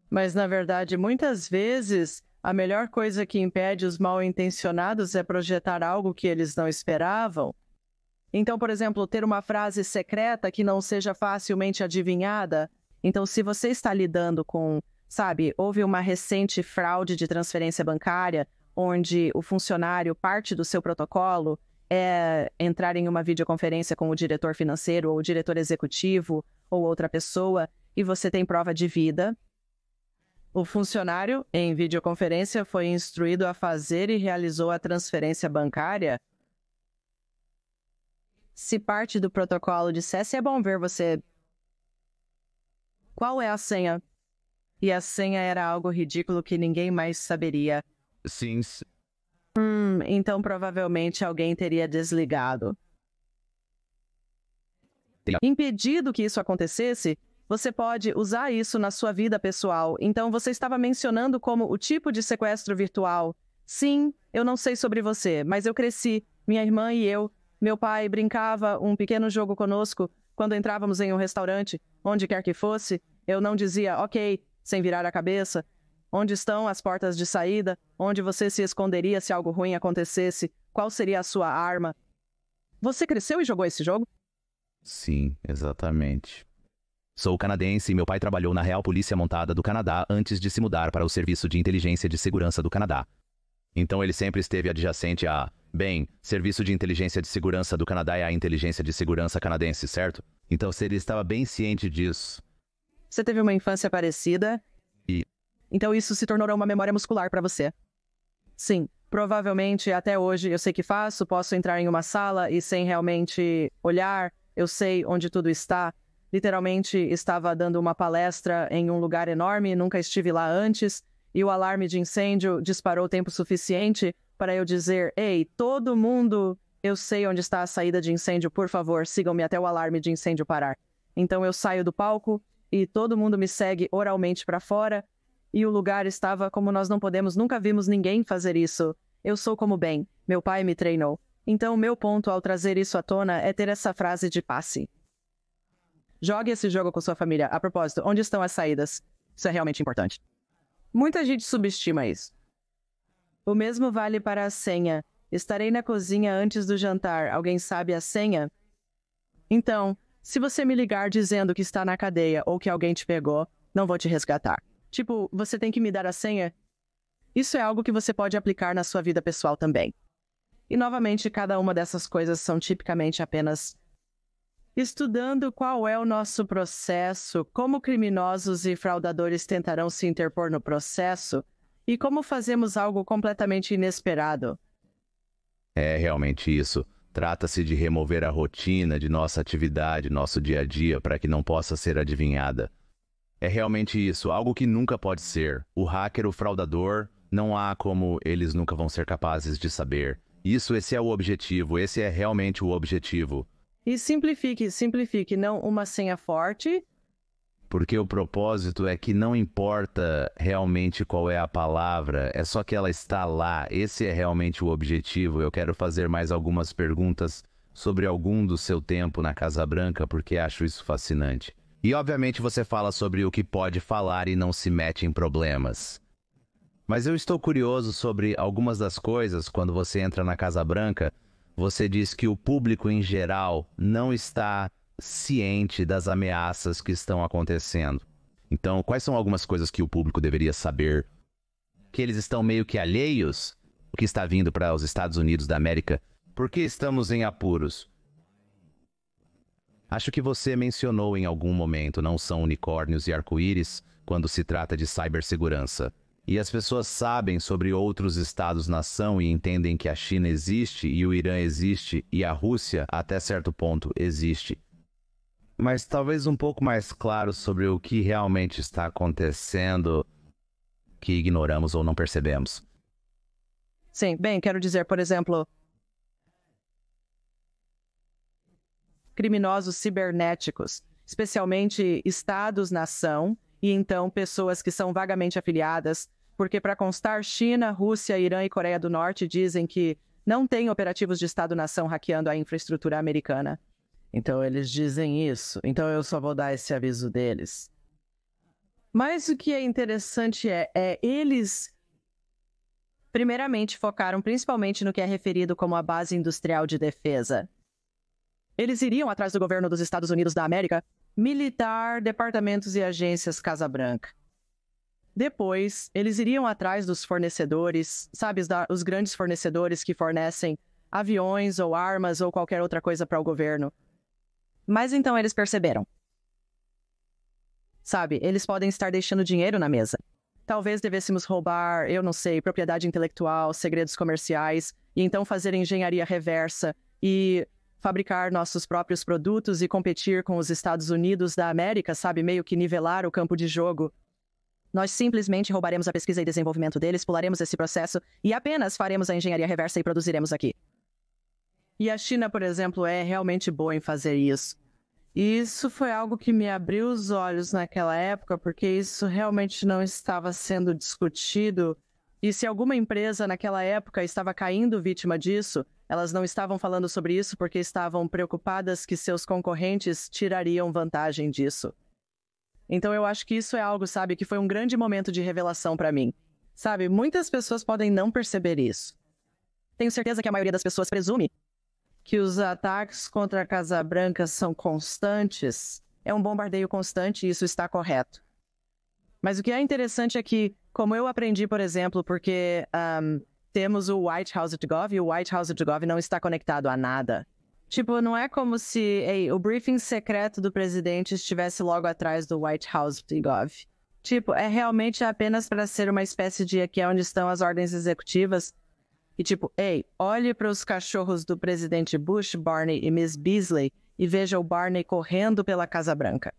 Mas, na verdade, muitas vezes, a melhor coisa que impede os mal-intencionados é projetar algo que eles não esperavam. Então, por exemplo, ter uma frase secreta que não seja facilmente adivinhada. Então, se você está lidando com, sabe, houve uma recente fraude de transferência bancária, onde o funcionário, parte do seu protocolo, é entrar em uma videoconferência com o diretor financeiro ou o diretor executivo ou outra pessoa e você tem prova de vida. O funcionário, em videoconferência, foi instruído a fazer e realizou a transferência bancária. Se parte do protocolo dissesse, é bom ver você. Qual é a senha? E a senha era algo ridículo que ninguém mais saberia. Sim. Então provavelmente alguém teria desligado. Impedido que isso acontecesse, você pode usar isso na sua vida pessoal. Então você estava mencionando como o tipo de sequestro virtual. Sim, eu não sei sobre você, mas eu cresci, minha irmã e eu. Meu pai brincava um pequeno jogo conosco quando entrávamos em um restaurante, onde quer que fosse. Eu não dizia, ok, sem virar a cabeça. Onde estão as portas de saída? Onde você se esconderia se algo ruim acontecesse? Qual seria a sua arma? Você cresceu e jogou esse jogo? Sim, exatamente. Sou canadense e meu pai trabalhou na Real Polícia Montada do Canadá antes de se mudar para o Serviço de Inteligência de Segurança do Canadá. Então ele sempre esteve adjacente a... Bem, Serviço de Inteligência de Segurança do Canadá é a Inteligência de Segurança canadense, certo? Então ele estava bem ciente disso. Você teve uma infância parecida? Então isso se tornou uma memória muscular para você. Sim, provavelmente até hoje eu sei que faço, posso entrar em uma sala e sem realmente olhar, eu sei onde tudo está. Literalmente estava dando uma palestra em um lugar enorme, nunca estive lá antes, e o alarme de incêndio disparou tempo suficiente para eu dizer, ei, todo mundo, eu sei onde está a saída de incêndio, por favor, sigam-me até o alarme de incêndio parar. Então eu saio do palco e todo mundo me segue oralmente para fora, e o lugar estava como nós não podemos, nunca vimos ninguém fazer isso. Eu sou como Ben, meu pai me treinou. Então, meu ponto ao trazer isso à tona é ter essa frase de passe. Jogue esse jogo com sua família. A propósito, onde estão as saídas? Isso é realmente importante. Muita gente subestima isso. O mesmo vale para a senha. Estarei na cozinha antes do jantar. Alguém sabe a senha? Então, se você me ligar dizendo que está na cadeia ou que alguém te pegou, não vou te resgatar. Tipo, você tem que me dar a senha? Isso é algo que você pode aplicar na sua vida pessoal também. E, novamente, cada uma dessas coisas são tipicamente apenas estudando qual é o nosso processo, como criminosos e fraudadores tentarão se interpor no processo e como fazemos algo completamente inesperado. É realmente isso. Trata-se de remover a rotina de nossa atividade, nosso dia a dia, para que não possa ser adivinhada. É realmente isso, algo que nunca pode ser. O hacker, o fraudador, não há como eles nunca vão ser capazes de saber. Esse é o objetivo, esse é realmente o objetivo. E simplifique, não uma senha forte. Porque o propósito é que não importa realmente qual é a palavra, é só que ela está lá. Esse é realmente o objetivo. Eu quero fazer mais algumas perguntas sobre algum do seu tempo na Casa Branca, porque acho isso fascinante. E obviamente você fala sobre o que pode falar e não se mete em problemas. Mas eu estou curioso sobre algumas das coisas. Quando você entra na Casa Branca, você diz que o público em geral não está ciente das ameaças que estão acontecendo. Então, quais são algumas coisas que o público deveria saber? Que eles estão meio que alheios? O que está vindo para os Estados Unidos da América? Por que estamos em apuros? Acho que você mencionou em algum momento, não são unicórnios e arco-íris quando se trata de cibersegurança. E as pessoas sabem sobre outros estados-nação e entendem que a China existe e o Irã existe e a Rússia, até certo ponto, existe. Mas talvez um pouco mais claro sobre o que realmente está acontecendo que ignoramos ou não percebemos. Sim, bem, quero dizer, por exemplo, criminosos cibernéticos, especialmente estados-nação, e então pessoas que são vagamente afiliadas, porque para constar, China, Rússia, Irã e Coreia do Norte dizem que não tem operativos de estado-nação hackeando a infraestrutura americana. Então eles dizem isso, então eu só vou dar esse aviso deles. Mas o que é interessante é eles primeiramente focaram principalmente no que é referido como a base industrial de defesa. Eles iriam atrás do governo dos Estados Unidos da América, militar, departamentos e agências Casa Branca. Depois, eles iriam atrás dos fornecedores, sabe, os grandes fornecedores que fornecem aviões ou armas ou qualquer outra coisa para o governo. Mas então eles perceberam. Sabe, eles podem estar deixando dinheiro na mesa. Talvez devêssemos roubar, eu não sei, propriedade intelectual, segredos comerciais, e então fazer engenharia reversa e fabricar nossos próprios produtos e competir com os Estados Unidos da América, sabe, meio que nivelar o campo de jogo. Nós simplesmente roubaremos a pesquisa e desenvolvimento deles, pularemos esse processo e apenas faremos a engenharia reversa e produziremos aqui. E a China, por exemplo, é realmente boa em fazer isso. E isso foi algo que me abriu os olhos naquela época, porque isso realmente não estava sendo discutido. E se alguma empresa naquela época estava caindo vítima disso, elas não estavam falando sobre isso porque estavam preocupadas que seus concorrentes tirariam vantagem disso. Então eu acho que isso é algo, sabe, que foi um grande momento de revelação para mim. Sabe, muitas pessoas podem não perceber isso. Tenho certeza que a maioria das pessoas presume que os ataques contra a Casa Branca são constantes. É um bombardeio constante e isso está correto. Mas o que é interessante é que, como eu aprendi, por exemplo, porque temos o whitehouse.gov e o whitehouse.gov não está conectado a nada. Tipo, não é como se o briefing secreto do presidente estivesse logo atrás do whitehouse.gov. Tipo, é realmente apenas para ser uma espécie de aqui é onde estão as ordens executivas. E tipo, olhe para os cachorros do presidente Bush, Barney e Miss Beasley e veja o Barney correndo pela Casa Branca.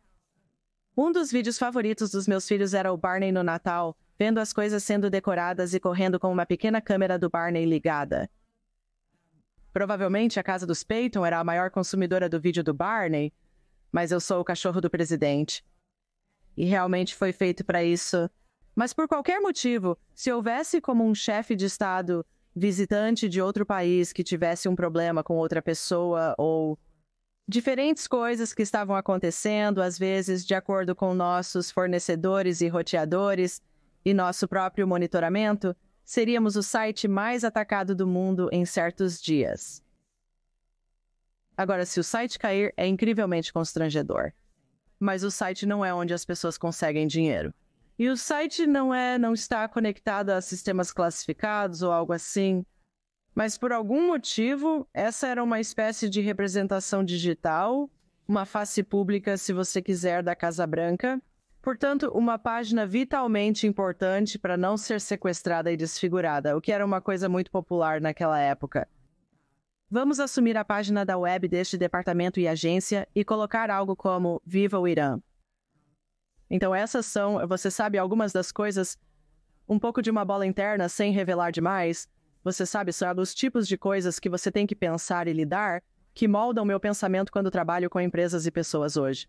Um dos vídeos favoritos dos meus filhos era o Barney no Natal, vendo as coisas sendo decoradas e correndo com uma pequena câmera do Barney ligada. Provavelmente a casa dos Peyton era a maior consumidora do vídeo do Barney, mas eu sou o cachorro do presidente. E realmente foi feito para isso. Mas por qualquer motivo, se houvesse como um chefe de Estado visitante de outro país que tivesse um problema com outra pessoa ou diferentes coisas que estavam acontecendo, às vezes de acordo com nossos fornecedores e roteadores e nosso próprio monitoramento, seríamos o site mais atacado do mundo em certos dias. Agora, se o site cair, é incrivelmente constrangedor. Mas o site não é onde as pessoas conseguem dinheiro. E o site não está conectado a sistemas classificados ou algo assim. Mas por algum motivo, essa era uma espécie de representação digital, uma face pública, se você quiser, da Casa Branca. Portanto, uma página vitalmente importante para não ser sequestrada e desfigurada, o que era uma coisa muito popular naquela época. Vamos assumir a página da web deste departamento e agência e colocar algo como Viva o Irã. Então essas são, você sabe, algumas das coisas, um pouco de uma bola interna sem revelar demais. Você sabe os tipos de coisas que você tem que pensar e lidar que moldam meu pensamento quando trabalho com empresas e pessoas hoje.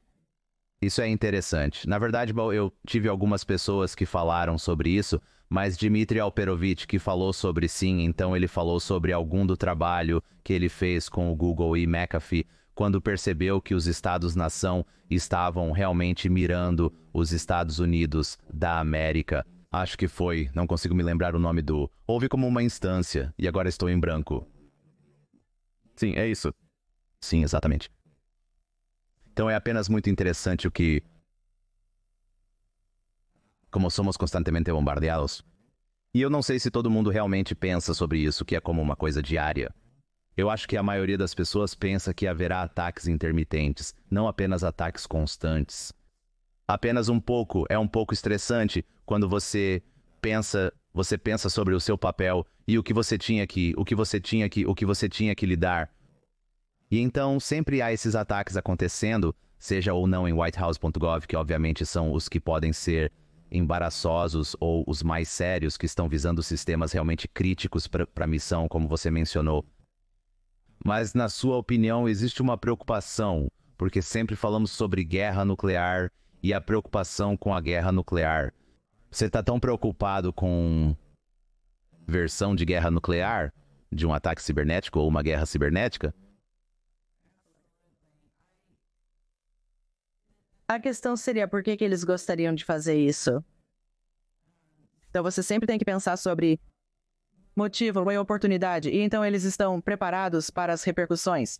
Isso é interessante. Na verdade, eu tive algumas pessoas que falaram sobre isso, mas Dmitry Alperovitch que falou sobre sim, então ele falou sobre algum do trabalho que ele fez com o Google e McAfee, quando percebeu que os Estados-nação estavam realmente mirando os Estados Unidos da América. Acho que foi, não consigo me lembrar o nome do... Houve como uma instância, e agora estou em branco. Sim, é isso. Sim, exatamente. Então é apenas muito interessante o que... Como somos constantemente bombardeados. E eu não sei se todo mundo realmente pensa sobre isso, que é como uma coisa diária. Eu acho que a maioria das pessoas pensa que haverá ataques intermitentes, não apenas ataques constantes. Apenas um pouco, é um pouco estressante quando você pensa sobre o seu papel e o que você tinha que lidar. E então sempre há esses ataques acontecendo, seja ou não em whitehouse.gov, que obviamente são os que podem ser embaraçosos ou os mais sérios, que estão visando sistemas realmente críticos para a missão, como você mencionou. Mas, na sua opinião, existe uma preocupação, porque sempre falamos sobre guerra nuclear e a preocupação com a guerra nuclear. Você está tão preocupado com versão de guerra nuclear, de um ataque cibernético ou uma guerra cibernética? A questão seria por que eles gostariam de fazer isso? Então você sempre tem que pensar sobre motivo e oportunidade, e então eles estão preparados para as repercussões.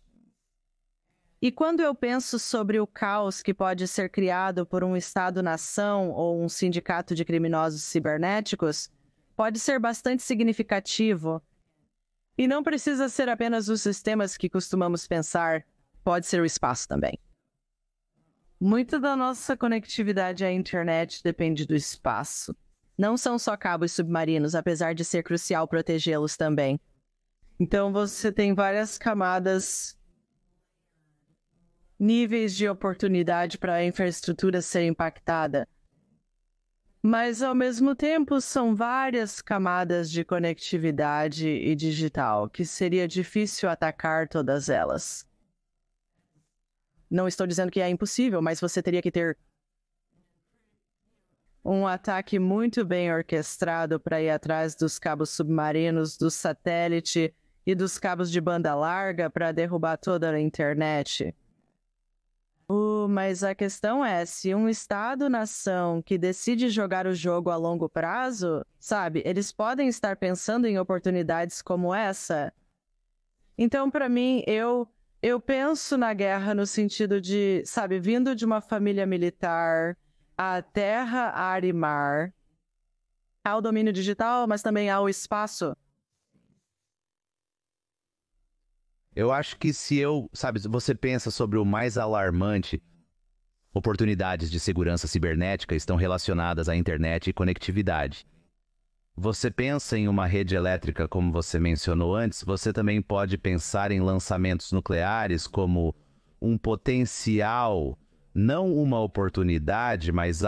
E quando eu penso sobre o caos que pode ser criado por um Estado-nação ou um sindicato de criminosos cibernéticos, pode ser bastante significativo. E não precisa ser apenas os sistemas que costumamos pensar, pode ser o espaço também. Muito da nossa conectividade à internet depende do espaço. Não são só cabos submarinos, apesar de ser crucial protegê-los também. Então você tem várias camadas, níveis de oportunidade para a infraestrutura ser impactada. Mas, ao mesmo tempo, são várias camadas de conectividade e digital, que seria difícil atacar todas elas. Não estou dizendo que é impossível, mas você teria que ter um ataque muito bem orquestrado para ir atrás dos cabos submarinos, do satélite e dos cabos de banda larga para derrubar toda a internet. Mas a questão é, se um Estado-nação que decide jogar o jogo a longo prazo, sabe, eles podem estar pensando em oportunidades como essa. Então, para mim, eu penso na guerra no sentido de, sabe, vindo de uma família militar, a terra, ar e mar, ao domínio digital, mas também ao espaço. Eu acho que se você pensa sobre o mais alarmante, oportunidades de segurança cibernética estão relacionadas à internet e conectividade. Você pensa em uma rede elétrica, como você mencionou antes, você também pode pensar em lançamentos nucleares como um potencial, não uma oportunidade, mas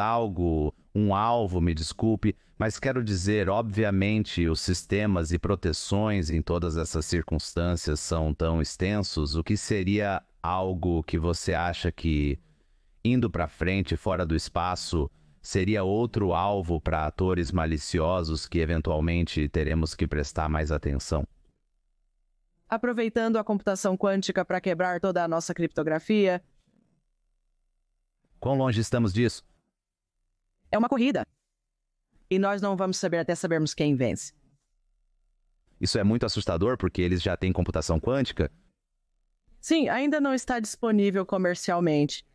um alvo, me desculpe, mas quero dizer, obviamente, os sistemas e proteções em todas essas circunstâncias são tão extensos, o que seria algo que você acha que, indo para frente, fora do espaço, seria outro alvo para atores maliciosos que eventualmente teremos que prestar mais atenção? Aproveitando a computação quântica para quebrar toda a nossa criptografia. Quão longe estamos disso? É uma corrida. E nós não vamos saber até sabermos quem vence. Isso é muito assustador porque eles já têm computação quântica? Sim, ainda não está disponível comercialmente.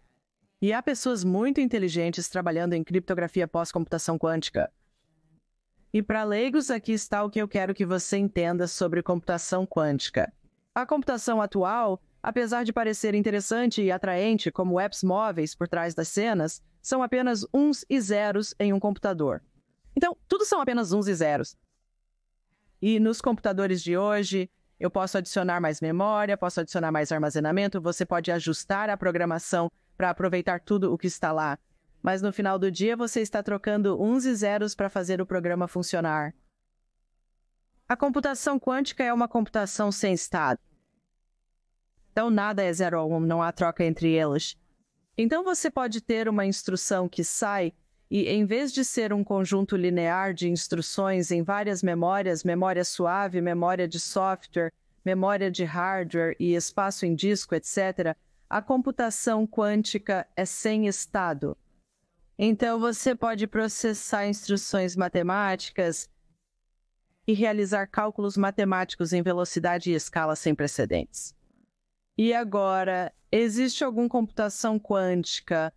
E há pessoas muito inteligentes trabalhando em criptografia pós-computação quântica. E para leigos, aqui está o que eu quero que você entenda sobre computação quântica. A computação atual, apesar de parecer interessante e atraente como apps móveis por trás das cenas, são apenas uns e zeros em um computador. Então, tudo são apenas uns e zeros. E nos computadores de hoje, eu posso adicionar mais memória, posso adicionar mais armazenamento, você pode ajustar a programação para aproveitar tudo o que está lá. Mas no final do dia, você está trocando uns e zeros para fazer o programa funcionar. A computação quântica é uma computação sem estado. Então, nada é 0 ou 1, não há troca entre eles. Então, você pode ter uma instrução que sai e, em vez de ser um conjunto linear de instruções em várias memórias, memória suave, memória de software, memória de hardware e espaço em disco, etc., a computação quântica é sem estado. Então, você pode processar instruções matemáticas e realizar cálculos matemáticos em velocidade e escala sem precedentes. E agora, existe alguma computação quântica,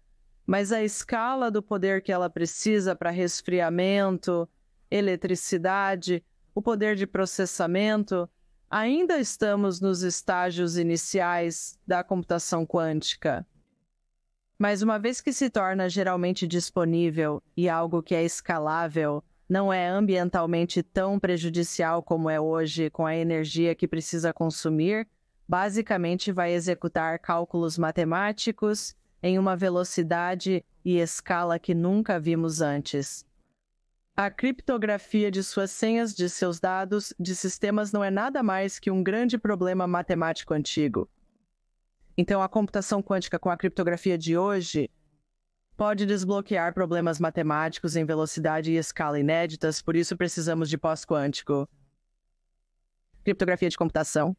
mas a escala do poder que ela precisa para resfriamento, eletricidade, o poder de processamento, ainda estamos nos estágios iniciais da computação quântica. Mas uma vez que se torna geralmente disponível e algo que é escalável, não é ambientalmente tão prejudicial como é hoje com a energia que precisa consumir, basicamente vai executar cálculos matemáticos em uma velocidade e escala que nunca vimos antes. A criptografia de suas senhas, de seus dados, de sistemas não é nada mais que um grande problema matemático antigo. Então, a computação quântica com a criptografia de hoje pode desbloquear problemas matemáticos em velocidade e escala inéditas, por isso precisamos de pós-quântico. Criptografia de computação.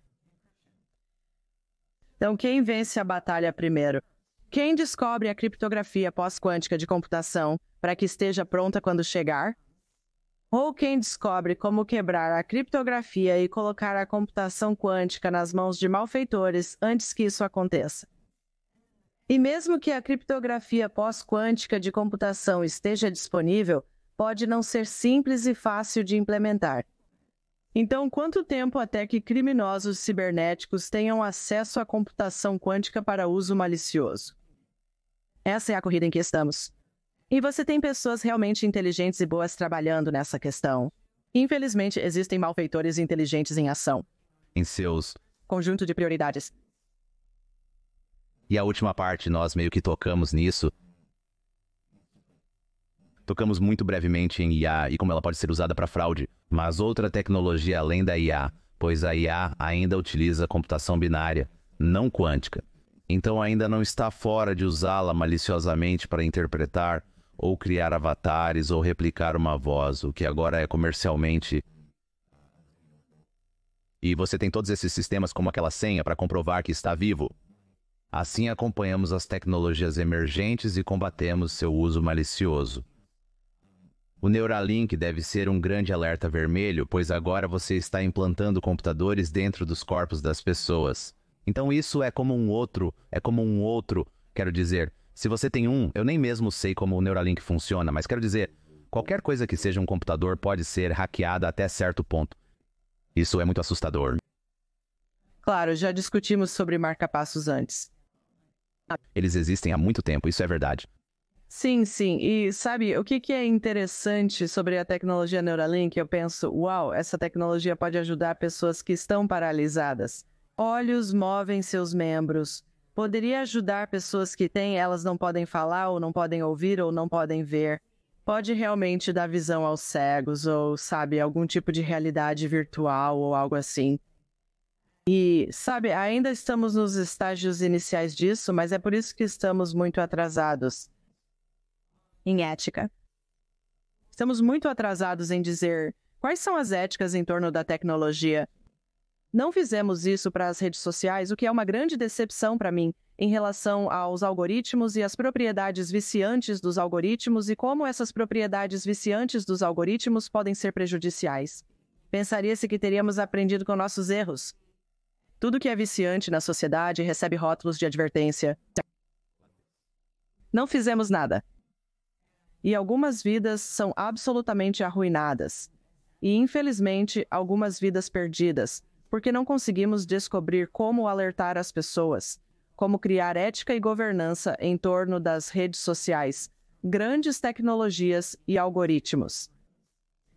Então, quem vence a batalha primeiro? Quem descobre a criptografia pós-quântica de computação para que esteja pronta quando chegar? Ou quem descobre como quebrar a criptografia e colocar a computação quântica nas mãos de malfeitores antes que isso aconteça? E mesmo que a criptografia pós-quântica de computação esteja disponível, pode não ser simples e fácil de implementar. Então, quanto tempo até que criminosos cibernéticos tenham acesso à computação quântica para uso malicioso? Essa é a corrida em que estamos. E você tem pessoas realmente inteligentes e boas trabalhando nessa questão. Infelizmente, existem malfeitores inteligentes em ação. Em seus... Conjunto de prioridades. E a última parte, nós meio que tocamos nisso. Tocamos muito brevemente em IA e como ela pode ser usada para fraude. Mas outra tecnologia além da IA, pois a IA ainda utiliza computação binária, não quântica. Então ainda não está fora de usá-la maliciosamente para interpretar ou criar avatares ou replicar uma voz, o que agora é comercialmente. E você tem todos esses sistemas como aquela senha para comprovar que está vivo. Assim acompanhamos as tecnologias emergentes e combatemos seu uso malicioso. O Neuralink deve ser um grande alerta vermelho, pois agora você está implantando computadores dentro dos corpos das pessoas. Então isso é como um outro, quero dizer, se você tem um, eu nem mesmo sei como o Neuralink funciona, mas quero dizer, qualquer coisa que seja um computador pode ser hackeada até certo ponto. Isso é muito assustador. Claro, já discutimos sobre marca-passos antes. Eles existem há muito tempo, isso é verdade. Sim, sim. E sabe, o que é interessante sobre a tecnologia Neuralink? Eu penso, uau, essa tecnologia pode ajudar pessoas que estão paralisadas. Olhos movem seus membros. Poderia ajudar pessoas que elas não podem falar, ou não podem ouvir, ou não podem ver. Pode realmente dar visão aos cegos, ou, sabe, algum tipo de realidade virtual, ou algo assim. E, sabe, ainda estamos nos estágios iniciais disso, mas é por isso que estamos muito atrasados em ética. Estamos muito atrasados em dizer quais são as éticas em torno da tecnologia. Não fizemos isso para as redes sociais, o que é uma grande decepção para mim, em relação aos algoritmos e as propriedades viciantes dos algoritmos e como essas propriedades viciantes dos algoritmos podem ser prejudiciais. Pensaria-se que teríamos aprendido com nossos erros. Tudo que é viciante na sociedade recebe rótulos de advertência. Não fizemos nada. E algumas vidas são absolutamente arruinadas. E, infelizmente, algumas vidas perdidas, porque não conseguimos descobrir como alertar as pessoas, como criar ética e governança em torno das redes sociais, grandes tecnologias e algoritmos.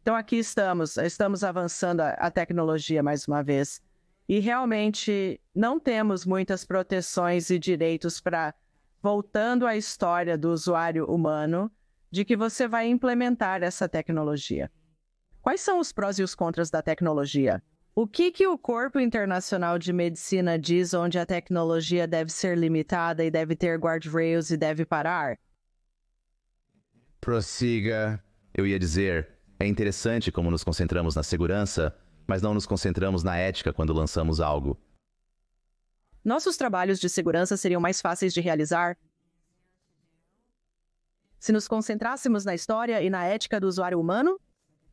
Então aqui estamos avançando a tecnologia mais uma vez. E realmente não temos muitas proteções e direitos para, voltando à história do usuário humano, de que você vai implementar essa tecnologia. Quais são os prós e os contras da tecnologia? O que o Corpo Internacional de Medicina diz onde a tecnologia deve ser limitada e deve ter guardrails e deve parar? Prossiga. Eu ia dizer, é interessante como nos concentramos na segurança, mas não nos concentramos na ética quando lançamos algo. Nossos trabalhos de segurança seriam mais fáceis de realizar se nos concentrássemos na história e na ética do usuário humano?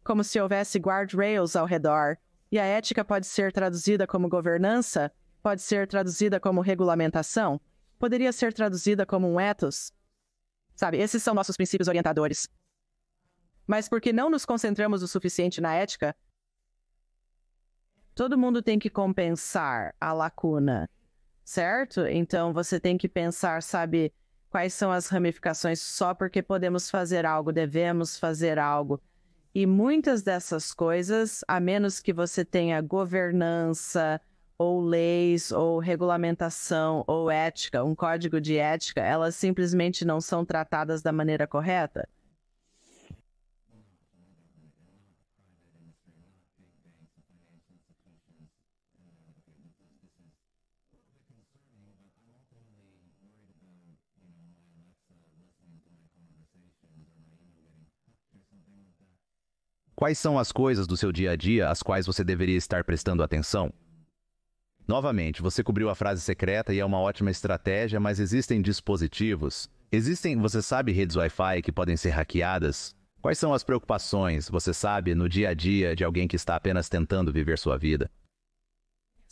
Como se houvesse guardrails ao redor. E a ética pode ser traduzida como governança? Pode ser traduzida como regulamentação? Poderia ser traduzida como um ethos? Sabe, esses são nossos princípios orientadores. Mas porque não nos concentramos o suficiente na ética, todo mundo tem que compensar a lacuna, certo? Então você tem que pensar, sabe, quais são as ramificações só porque podemos fazer algo, devemos fazer algo. E muitas dessas coisas, a menos que você tenha governança, ou leis, ou regulamentação, ou ética, um código de ética, elas simplesmente não são tratadas da maneira correta. Quais são as coisas do seu dia a dia às quais você deveria estar prestando atenção? Novamente, você cobriu a frase secreta e é uma ótima estratégia, mas existem dispositivos. Você sabe, redes Wi-Fi que podem ser hackeadas? Quais são as preocupações, você sabe, no dia a dia de alguém que está apenas tentando viver sua vida?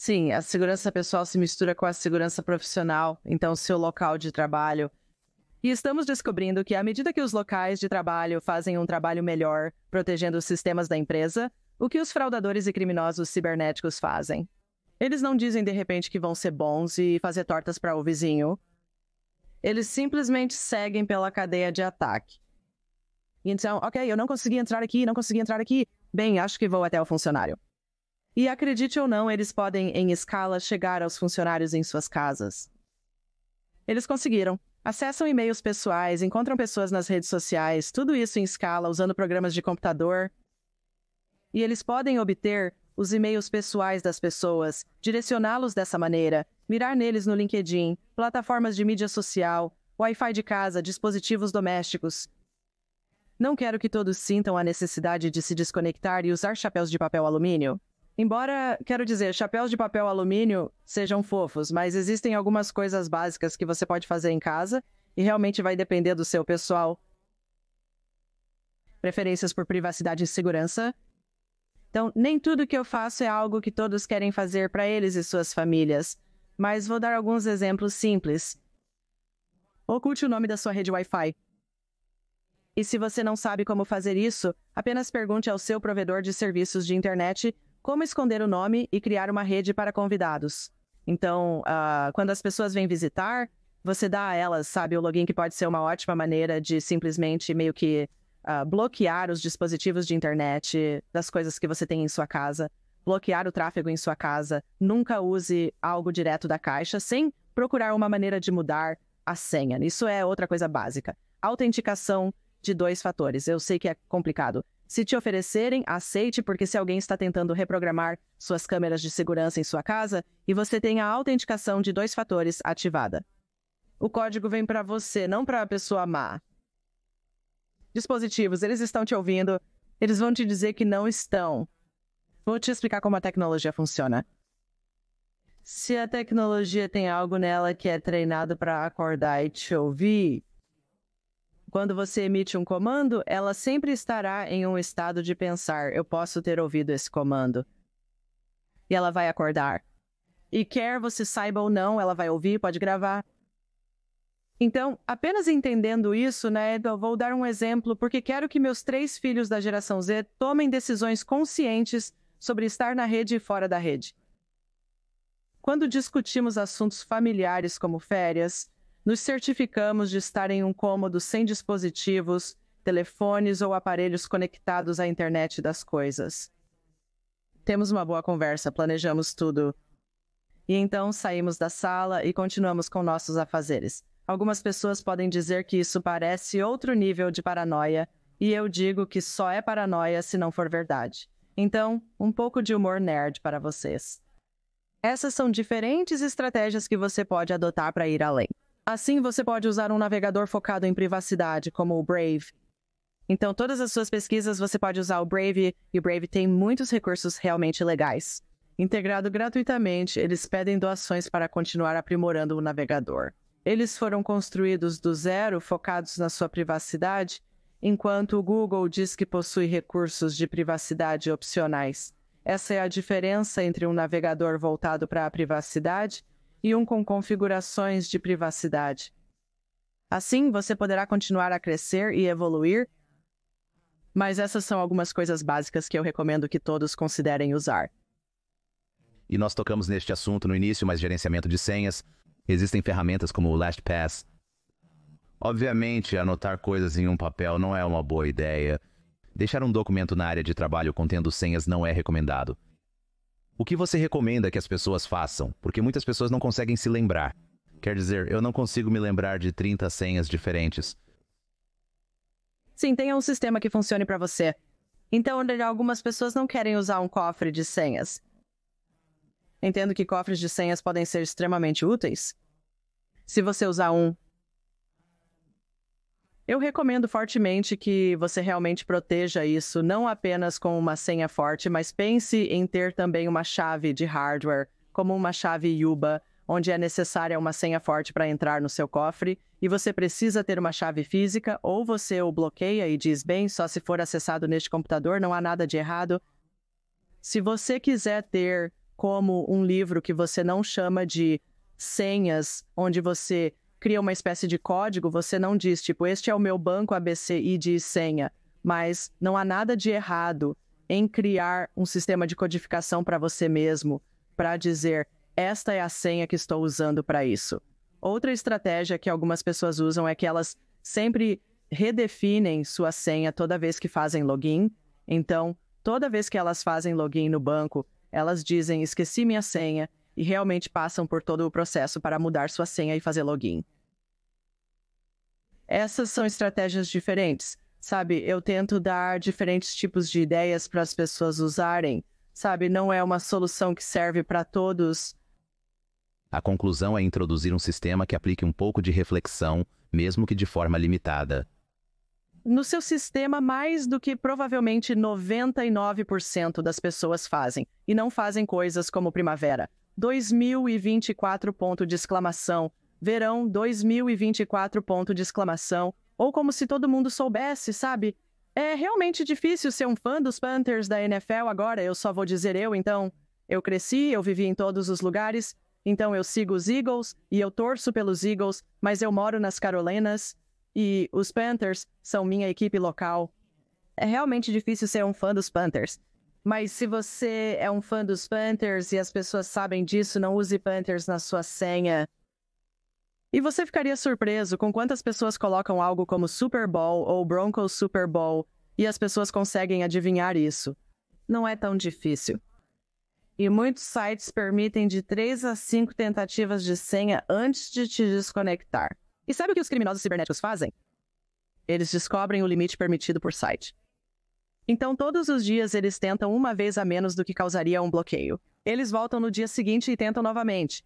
Sim, a segurança pessoal se mistura com a segurança profissional, então seu local de trabalho. E estamos descobrindo que, à medida que os locais de trabalho fazem um trabalho melhor, protegendo os sistemas da empresa, o que os fraudadores e criminosos cibernéticos fazem? Eles não dizem de repente que vão ser bons e fazer tortas para o vizinho. Eles simplesmente seguem pela cadeia de ataque. Então, ok, eu não consegui entrar aqui. Bem, acho que vou até o funcionário. E acredite ou não, eles podem, em escala, chegar aos funcionários em suas casas. Eles conseguiram. Acessam e-mails pessoais, encontram pessoas nas redes sociais, tudo isso em escala, usando programas de computador. E eles podem obter os e-mails pessoais das pessoas, direcioná-los dessa maneira, mirar neles no LinkedIn, plataformas de mídia social, Wi-Fi de casa, dispositivos domésticos. Não quero que todos sintam a necessidade de se desconectar e usar chapéus de papel alumínio. Embora, quero dizer, chapéus de papel alumínio sejam fofos, mas existem algumas coisas básicas que você pode fazer em casa e realmente vai depender do seu pessoal. Preferências por privacidade e segurança. Então, nem tudo que eu faço é algo que todos querem fazer para eles e suas famílias, mas vou dar alguns exemplos simples. Oculte o nome da sua rede Wi-Fi. E se você não sabe como fazer isso, apenas pergunte ao seu provedor de serviços de internet como esconder o nome e criar uma rede para convidados. Então, quando as pessoas vêm visitar, você dá a elas, sabe, o login, que pode ser uma ótima maneira de simplesmente meio que bloquear os dispositivos de internet das coisas que você tem em sua casa, bloquear o tráfego em sua casa. Nunca use algo direto da caixa sem procurar uma maneira de mudar a senha. Isso é outra coisa básica. Autenticação de 2 fatores. Eu sei que é complicado. Se te oferecerem, aceite, porque se alguém está tentando reprogramar suas câmeras de segurança em sua casa e você tem a autenticação de 2 fatores ativada. O código vem para você, não para a pessoa má. Dispositivos, eles estão te ouvindo, eles vão te dizer que não estão. Vou te explicar como a tecnologia funciona. Se a tecnologia tem algo nela que é treinado para acordar e te ouvir, quando você emite um comando, ela sempre estará em um estado de pensar, eu posso ter ouvido esse comando. E ela vai acordar. E quer você saiba ou não, ela vai ouvir, pode gravar. Então, apenas entendendo isso, né, eu vou dar um exemplo, porque quero que meus 3 filhos da geração Z tomem decisões conscientes sobre estar na rede e fora da rede. Quando discutimos assuntos familiares como férias, nos certificamos de estar em um cômodo sem dispositivos, telefones ou aparelhos conectados à internet das coisas. Temos uma boa conversa, planejamos tudo. E então saímos da sala e continuamos com nossos afazeres. Algumas pessoas podem dizer que isso parece outro nível de paranoia, e eu digo que só é paranoia se não for verdade. Então, um pouco de humor nerd para vocês. Essas são diferentes estratégias que você pode adotar para ir além. Assim, você pode usar um navegador focado em privacidade, como o Brave. Então, todas as suas pesquisas você pode usar o Brave, e o Brave tem muitos recursos realmente legais. Integrado gratuitamente, eles pedem doações para continuar aprimorando o navegador. Eles foram construídos do zero, focados na sua privacidade, enquanto o Google diz que possui recursos de privacidade opcionais. Essa é a diferença entre um navegador voltado para a privacidade e um com configurações de privacidade. Assim, você poderá continuar a crescer e evoluir, mas essas são algumas coisas básicas que eu recomendo que todos considerem usar. E nós tocamos neste assunto no início, mas gerenciamento de senhas. Existem ferramentas como o LastPass. Obviamente, anotar coisas em um papel não é uma boa ideia. Deixar um documento na área de trabalho contendo senhas não é recomendado. O que você recomenda que as pessoas façam? Porque muitas pessoas não conseguem se lembrar. Quer dizer, eu não consigo me lembrar de 30 senhas diferentes. Sim, tenha um sistema que funcione para você. Então, algumas pessoas não querem usar um cofre de senhas. Entendo que cofres de senhas podem ser extremamente úteis. Se você usar um, eu recomendo fortemente que você realmente proteja isso, não apenas com uma senha forte, mas pense em ter também uma chave de hardware, como uma chave Yuba, onde é necessária uma senha forte para entrar no seu cofre, e você precisa ter uma chave física, ou você o bloqueia e diz, bem, só se for acessado neste computador, não há nada de errado. Se você quiser ter como um livro que você não chama de senhas, onde você cria uma espécie de código, você não diz, tipo, este é o meu banco ABCI de senha, mas não há nada de errado em criar um sistema de codificação para você mesmo, para dizer, esta é a senha que estou usando para isso. Outra estratégia que algumas pessoas usam é que elas sempre redefinem sua senha toda vez que fazem login. Então, toda vez que elas fazem login no banco, elas dizem, esqueci minha senha, e realmente passam por todo o processo para mudar sua senha e fazer login. Essas são estratégias diferentes, sabe? Eu tento dar diferentes tipos de ideias para as pessoas usarem, sabe? Não é uma solução que serve para todos. A conclusão é introduzir um sistema que aplique um pouco de reflexão, mesmo que de forma limitada. No seu sistema, mais do que provavelmente 99% das pessoas fazem, e não fazem coisas como primavera, 2024 ponto de exclamação, verão 2024 ponto de exclamação, ou como se todo mundo soubesse, sabe? É realmente difícil ser um fã dos Panthers da NFL agora, eu só vou dizer então. Eu cresci, eu vivi em todos os lugares, então eu sigo os Eagles e eu torço pelos Eagles, mas eu moro nas Carolinas e os Panthers são minha equipe local. É realmente difícil ser um fã dos Panthers. Mas se você é um fã dos Panthers e as pessoas sabem disso, não use Panthers na sua senha. E você ficaria surpreso com quantas pessoas colocam algo como Super Bowl ou Broncos Super Bowl e as pessoas conseguem adivinhar isso. Não é tão difícil. E muitos sites permitem de 3 a 5 tentativas de senha antes de te desconectar. E sabe o que os criminosos cibernéticos fazem? Eles descobrem o limite permitido por site. Então, todos os dias eles tentam uma vez a menos do que causaria um bloqueio. Eles voltam no dia seguinte e tentam novamente.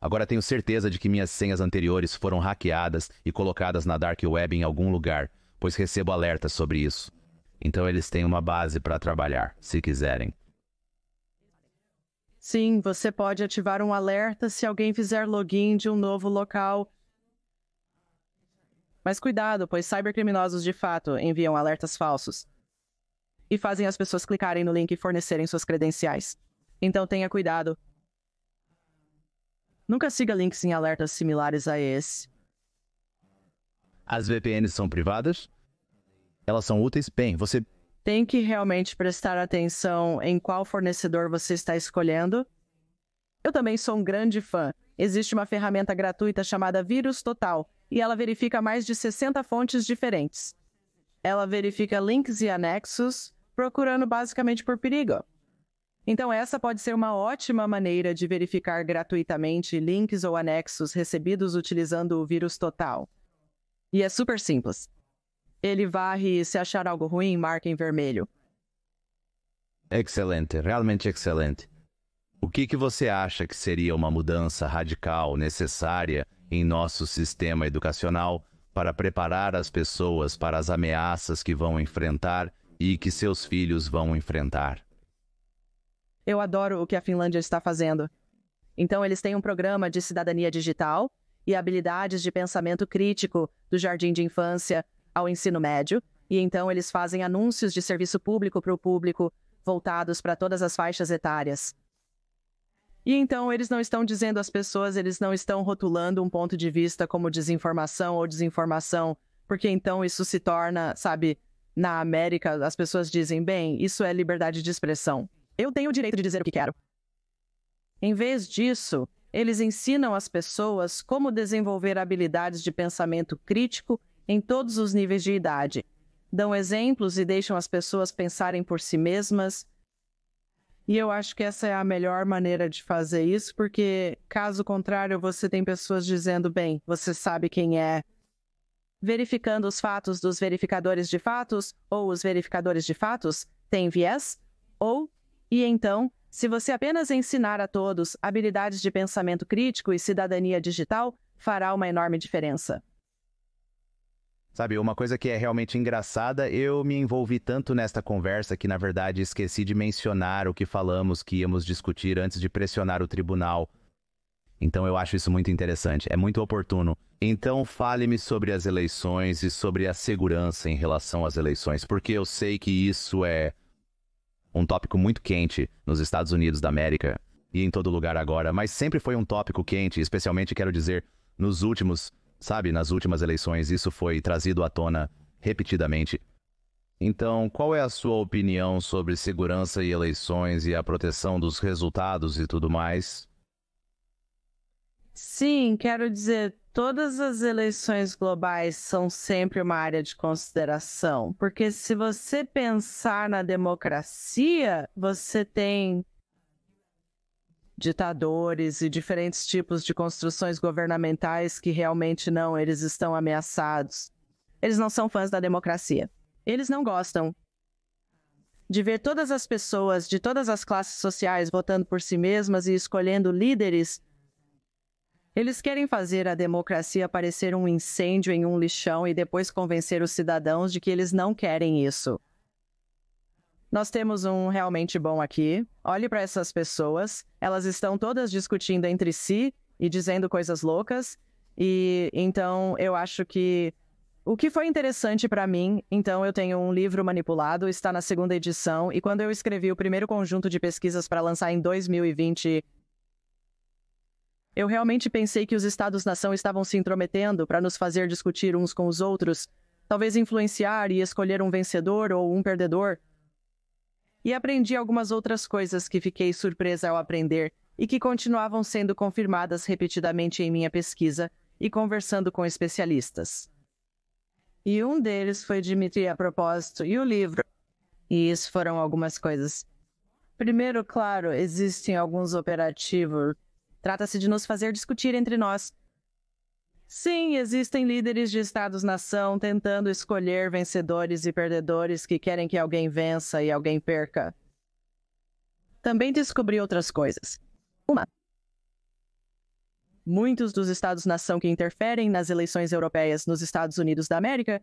Agora tenho certeza de que minhas senhas anteriores foram hackeadas e colocadas na Dark Web em algum lugar, pois recebo alertas sobre isso. Então eles têm uma base para trabalhar, se quiserem. Sim, você pode ativar um alerta se alguém fizer login de um novo local. Mas cuidado, pois cybercriminosos de fato enviam alertas falsos. E fazem as pessoas clicarem no link e fornecerem suas credenciais. Então tenha cuidado. Nunca siga links em alertas similares a esse. As VPNs são privadas? Elas são úteis? Bem, você tem que realmente prestar atenção em qual fornecedor você está escolhendo. Eu também sou um grande fã. Existe uma ferramenta gratuita chamada Vírus Total, e ela verifica mais de 60 fontes diferentes. Ela verifica links e anexos, procurando basicamente por perigo. Então essa pode ser uma ótima maneira de verificar gratuitamente links ou anexos recebidos utilizando o Vírus Total. E é super simples. Ele varre e se achar algo ruim, marca em vermelho. Excelente, realmente excelente. O que você acha que seria uma mudança radical necessária em nosso sistema educacional para preparar as pessoas para as ameaças que vão enfrentar e que seus filhos vão enfrentar? Eu adoro o que a Finlândia está fazendo. Então eles têm um programa de cidadania digital e habilidades de pensamento crítico do jardim de infância ao ensino médio, e então eles fazem anúncios de serviço público para o público, voltados para todas as faixas etárias. E então eles não estão dizendo às pessoas, eles não estão rotulando um ponto de vista como desinformação ou desinformação, porque então isso se torna, sabe, na América as pessoas dizem, bem, isso é liberdade de expressão. Eu tenho o direito de dizer o que quero. Em vez disso, eles ensinam às pessoas como desenvolver habilidades de pensamento crítico em todos os níveis de idade. Dão exemplos e deixam as pessoas pensarem por si mesmas. E eu acho que essa é a melhor maneira de fazer isso, porque, caso contrário, você tem pessoas dizendo, bem, você sabe quem é, verificando os fatos dos verificadores de fatos, ou os verificadores de fatos têm viés, e então, se você apenas ensinar a todos habilidades de pensamento crítico e cidadania digital, fará uma enorme diferença. Sabe, uma coisa que é realmente engraçada, eu me envolvi tanto nesta conversa que, na verdade, esqueci de mencionar o que falamos que íamos discutir antes de pressionar o tribunal. Então eu acho isso muito interessante, é muito oportuno. Então fale-me sobre as eleições e sobre a segurança em relação às eleições, porque eu sei que isso é um tópico muito quente nos Estados Unidos da América e em todo lugar agora, mas sempre foi um tópico quente, especialmente, quero dizer, nos últimos, nas últimas eleições, isso foi trazido à tona repetidamente. Então, qual é a sua opinião sobre segurança e eleições e a proteção dos resultados e tudo mais? Sim, quero dizer, todas as eleições globais são sempre uma área de consideração, porque se você pensar na democracia, você tem ditadores e diferentes tipos de construções governamentais que realmente não, eles estão ameaçados. Eles não são fãs da democracia. Eles não gostam de ver todas as pessoas de todas as classes sociais votando por si mesmas e escolhendo líderes. Eles querem fazer a democracia parecer um incêndio em um lixão e depois convencer os cidadãos de que eles não querem isso. Nós temos um realmente bom aqui. Olhe para essas pessoas. Elas estão todas discutindo entre si e dizendo coisas loucas. E então eu acho que o que foi interessante para mim, então eu tenho um livro manipulado, está na 2ª edição, e quando eu escrevi o primeiro conjunto de pesquisas para lançar em 2020, eu realmente pensei que os Estados-nação estavam se intrometendo para nos fazer discutir uns com os outros, talvez influenciar e escolher um vencedor ou um perdedor. E aprendi algumas outras coisas que fiquei surpresa ao aprender e que continuavam sendo confirmadas repetidamente em minha pesquisa e conversando com especialistas. E um deles foi Dmitry a propósito, e o livro. E isso foram algumas coisas. Primeiro, claro, existem alguns operativos. Trata-se de nos fazer discutir entre nós. Sim, existem líderes de Estados-nação tentando escolher vencedores e perdedores que querem que alguém vença e alguém perca. Também descobri outras coisas. Muitos dos Estados-nação que interferem nas eleições europeias nos Estados Unidos da América,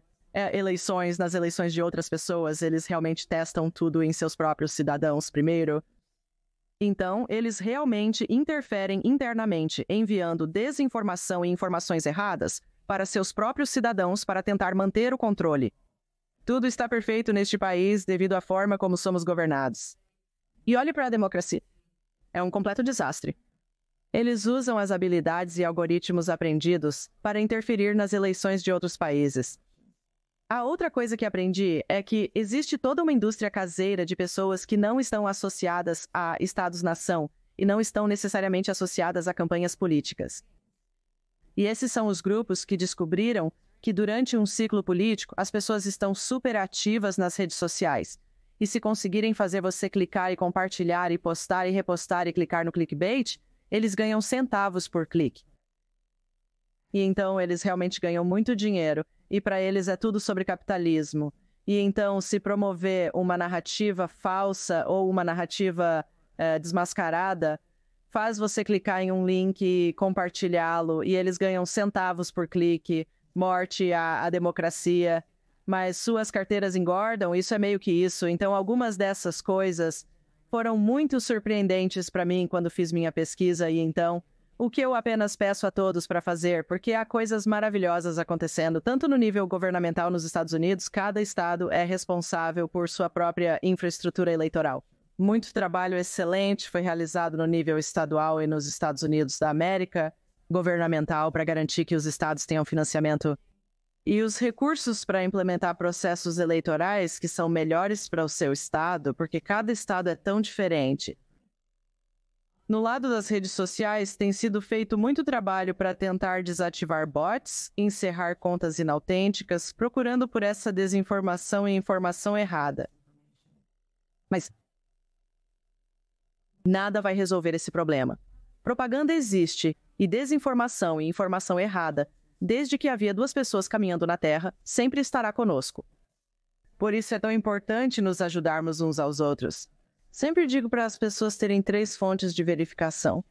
nas eleições de outras pessoas, eles realmente testam tudo em seus próprios cidadãos primeiro. Então, eles realmente interferem internamente, enviando desinformação e informações erradas para seus próprios cidadãos para tentar manter o controle. Tudo está perfeito neste país devido à forma como somos governados. E olhe para a democracia. É um completo desastre. Eles usam as habilidades e algoritmos aprendidos para interferir nas eleições de outros países. A outra coisa que aprendi é que existe toda uma indústria caseira de pessoas que não estão associadas a Estados-nação e não estão necessariamente associadas a campanhas políticas. E esses são os grupos que descobriram que durante um ciclo político as pessoas estão super ativas nas redes sociais. E se conseguirem fazer você clicar e compartilhar e postar e repostar e clicar no clickbait, eles ganham centavos por clique. E então eles realmente ganham muito dinheiro. E para eles é tudo sobre capitalismo. E então, se promover uma narrativa falsa ou uma narrativa desmascarada, faz você clicar em um link e compartilhá-lo, e eles ganham centavos por clique, morte à democracia, mas suas carteiras engordam, isso é meio que isso. Então, algumas dessas coisas foram muito surpreendentes para mim quando fiz minha pesquisa, e então o que eu apenas peço a todos para fazer, porque há coisas maravilhosas acontecendo, tanto no nível governamental nos Estados Unidos, cada estado é responsável por sua própria infraestrutura eleitoral. Muito trabalho excelente foi realizado no nível estadual e nos Estados Unidos da América, governamental, para garantir que os estados tenham financiamento e os recursos para implementar processos eleitorais que são melhores para o seu estado, porque cada estado é tão diferente. No lado das redes sociais, tem sido feito muito trabalho para tentar desativar bots, encerrar contas inautênticas, procurando por essa desinformação e informação errada. Mas nada vai resolver esse problema. Propaganda existe, e desinformação e informação errada, desde que havia 2 pessoas caminhando na Terra, sempre estará conosco. Por isso é tão importante nos ajudarmos uns aos outros. Sempre digo para as pessoas terem 3 fontes de verificação.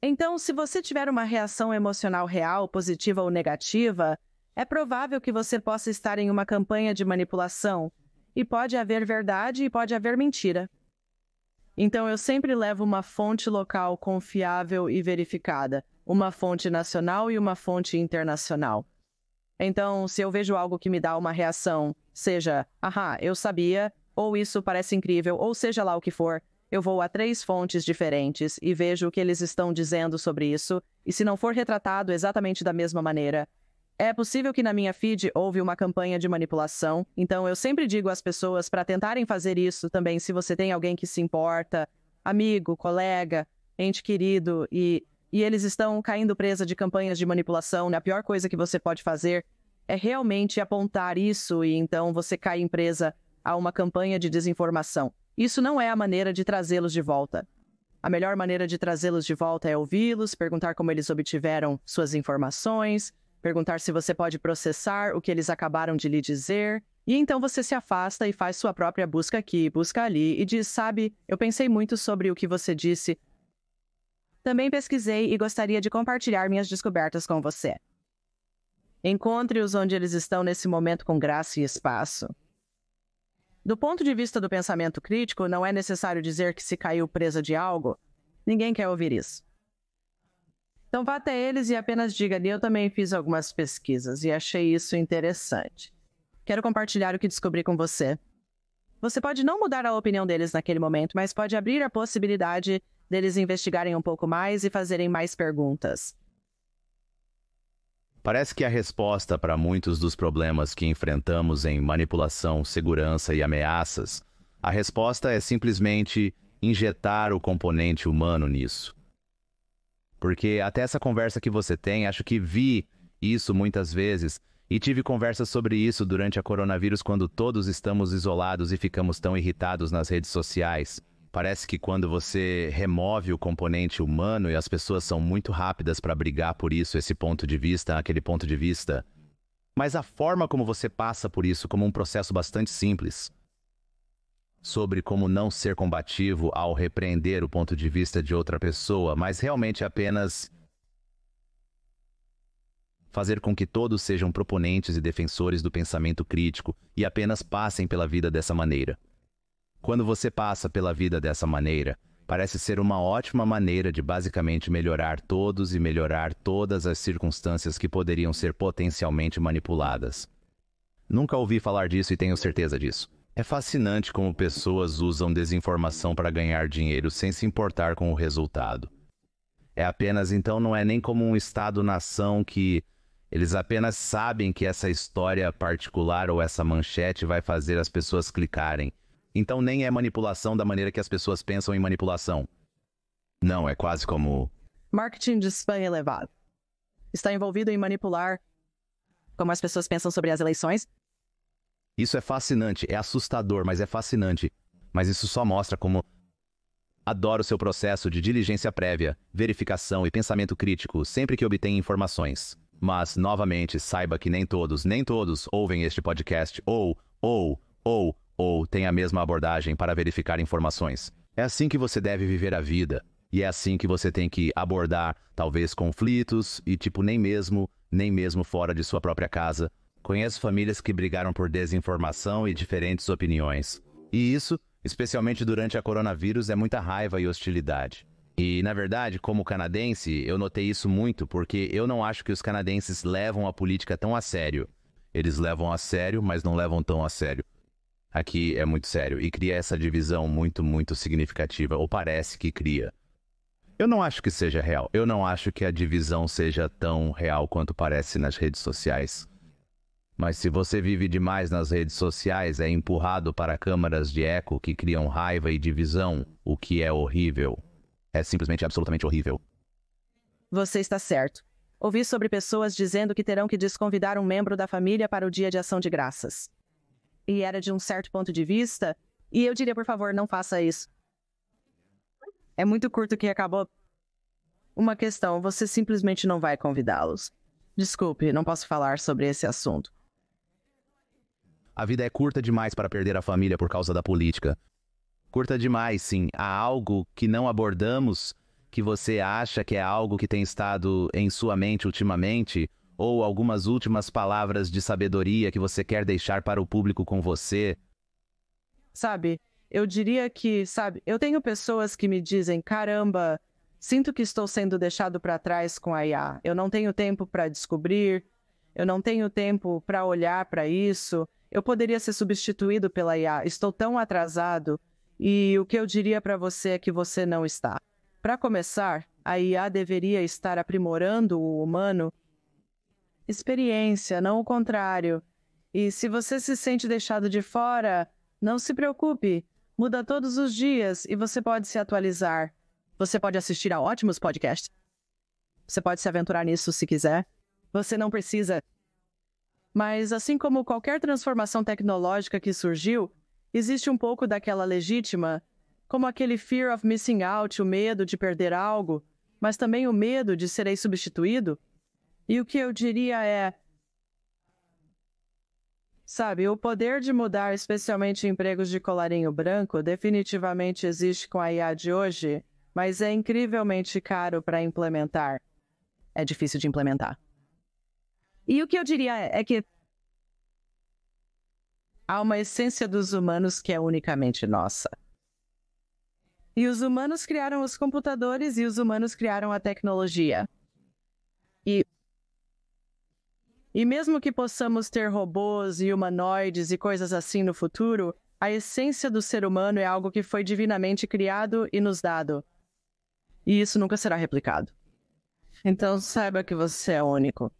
Então, se você tiver uma reação emocional real, positiva ou negativa, é provável que você possa estar em uma campanha de manipulação, e pode haver verdade e pode haver mentira. Então, eu sempre levo uma fonte local confiável e verificada, uma fonte nacional e uma fonte internacional. Então, se eu vejo algo que me dá uma reação, seja, eu sabia, ou isso parece incrível, ou seja lá o que for, eu vou a 3 fontes diferentes e vejo o que eles estão dizendo sobre isso, e se não for retratado exatamente da mesma maneira, é possível que na minha feed houve uma campanha de manipulação, então eu sempre digo às pessoas para tentarem fazer isso também se você tem alguém que se importa, amigo, colega, ente querido, e eles estão caindo presa de campanhas de manipulação. A pior coisa que você pode fazer é realmente apontar isso e então você cai presa a uma campanha de desinformação. Isso não é a maneira de trazê-los de volta. A melhor maneira de trazê-los de volta é ouvi-los, perguntar como eles obtiveram suas informações, perguntar se você pode processar o que eles acabaram de lhe dizer, e então você se afasta e faz sua própria busca aqui, busca ali, e diz, sabe, eu pensei muito sobre o que você disse. Também pesquisei e gostaria de compartilhar minhas descobertas com você. Encontre-os onde eles estão nesse momento com graça e espaço. Do ponto de vista do pensamento crítico, não é necessário dizer que se caiu presa de algo. Ninguém quer ouvir isso. Então vá até eles e apenas diga ali, eu também fiz algumas pesquisas e achei isso interessante. Quero compartilhar o que descobri com você. Você pode não mudar a opinião deles naquele momento, mas pode abrir a possibilidade deles investigarem um pouco mais e fazerem mais perguntas. Parece que a resposta para muitos dos problemas que enfrentamos em manipulação, segurança e ameaças, a resposta é simplesmente injetar o componente humano nisso. Porque até essa conversa que você tem, acho que vi isso muitas vezes e tive conversas sobre isso durante a coronavírus quando todos estamos isolados e ficamos tão irritados nas redes sociais. Parece que quando você remove o componente humano e as pessoas são muito rápidas para brigar por isso, esse ponto de vista, aquele ponto de vista. Mas a forma como você passa por isso como um processo bastante simples, sobre como não ser combativo ao repreender o ponto de vista de outra pessoa, mas realmente apenas fazer com que todos sejam proponentes e defensores do pensamento crítico e apenas passem pela vida dessa maneira. Quando você passa pela vida dessa maneira, parece ser uma ótima maneira de basicamente melhorar todos e melhorar todas as circunstâncias que poderiam ser potencialmente manipuladas. Nunca ouvi falar disso e tenho certeza disso. É fascinante como pessoas usam desinformação para ganhar dinheiro sem se importar com o resultado. É apenas, então, não é nem como um Estado-nação que eles apenas sabem que essa história particular ou essa manchete vai fazer as pessoas clicarem. Então nem é manipulação da maneira que as pessoas pensam em manipulação. Não, é quase como marketing de spam elevado. Está envolvido em manipular como as pessoas pensam sobre as eleições. Isso é fascinante, é assustador, mas é fascinante. Mas isso só mostra como adoro o seu processo de diligência prévia, verificação e pensamento crítico sempre que obtém informações. Mas, novamente, saiba que nem todos ouvem este podcast ou têm a mesma abordagem para verificar informações. É assim que você deve viver a vida. E é assim que você tem que abordar, talvez, conflitos e, nem mesmo fora de sua própria casa. Conheço famílias que brigaram por desinformação e diferentes opiniões. E isso, especialmente durante a coronavírus, é muita raiva e hostilidade. E, na verdade, como canadense, eu notei isso muito porque eu não acho que os canadenses levam a política tão a sério. Eles levam a sério, mas não levam tão a sério. Aqui é muito sério e cria essa divisão muito significativa, ou parece que cria. Eu não acho que seja real. Eu não acho que a divisão seja tão real quanto parece nas redes sociais. Mas se você vive demais nas redes sociais, é empurrado para câmaras de eco que criam raiva e divisão, o que é horrível. É simplesmente absolutamente horrível. Você está certo. Ouvi sobre pessoas dizendo que terão que desconvidar um membro da família para o Dia de Ação de Graças. E era de um certo ponto de vista, e eu diria, por favor, não faça isso. É muito curto que acabou. Uma questão, você simplesmente não vai convidá-los. Desculpe, não posso falar sobre esse assunto. A vida é curta demais para perder a família por causa da política. Curta demais, sim. Há algo que não abordamos, que você acha que é algo que tem estado em sua mente ultimamente, ou algumas últimas palavras de sabedoria que você quer deixar para o público com você? Sabe, eu diria que, eu tenho pessoas que me dizem, caramba, sinto que estou sendo deixado para trás com a IA. Eu não tenho tempo para descobrir, eu não tenho tempo para olhar para isso. eu poderia ser substituído pela IA. Estou tão atrasado e o que eu diria para você é que você não está. Para começar, a IA deveria estar aprimorando o humano. Experiência, não o contrário. E se você se sente deixado de fora, não se preocupe. Muda todos os dias e você pode se atualizar. Você pode assistir a ótimos podcasts. Você pode se aventurar nisso se quiser. Você não precisa. Mas assim como qualquer transformação tecnológica que surgiu, existe um pouco daquela legítima, como aquele fear of missing out, o medo de perder algo, mas também o medo de serei substituído. E o que eu diria é... Sabe, o poder de mudar, especialmente empregos de colarinho branco, definitivamente existe com a IA de hoje, mas é incrivelmente caro para implementar. É difícil de implementar. E o que eu diria é que há uma essência dos humanos que é unicamente nossa. E os humanos criaram os computadores e os humanos criaram a tecnologia. E mesmo que possamos ter robôs e humanoides e coisas assim no futuro, a essência do ser humano é algo que foi divinamente criado e nos dado. E isso nunca será replicado. Então saiba que você é único.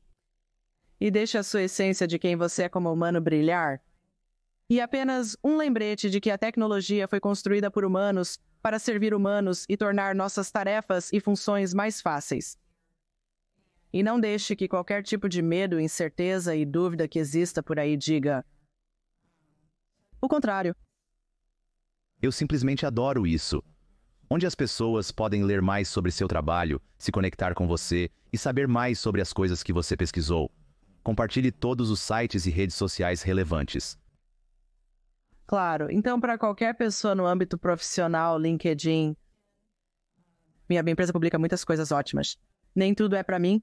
E deixe a sua essência de quem você é como humano brilhar. E apenas um lembrete de que a tecnologia foi construída por humanos para servir humanos e tornar nossas tarefas e funções mais fáceis. E não deixe que qualquer tipo de medo, incerteza e dúvida que exista por aí diga o contrário. Eu simplesmente adoro isso. Onde as pessoas podem ler mais sobre seu trabalho, se conectar com você e saber mais sobre as coisas que você pesquisou. Compartilhe todos os sites e redes sociais relevantes. Claro, então para qualquer pessoa no âmbito profissional, LinkedIn... Minha empresa publica muitas coisas ótimas. Nem tudo é para mim.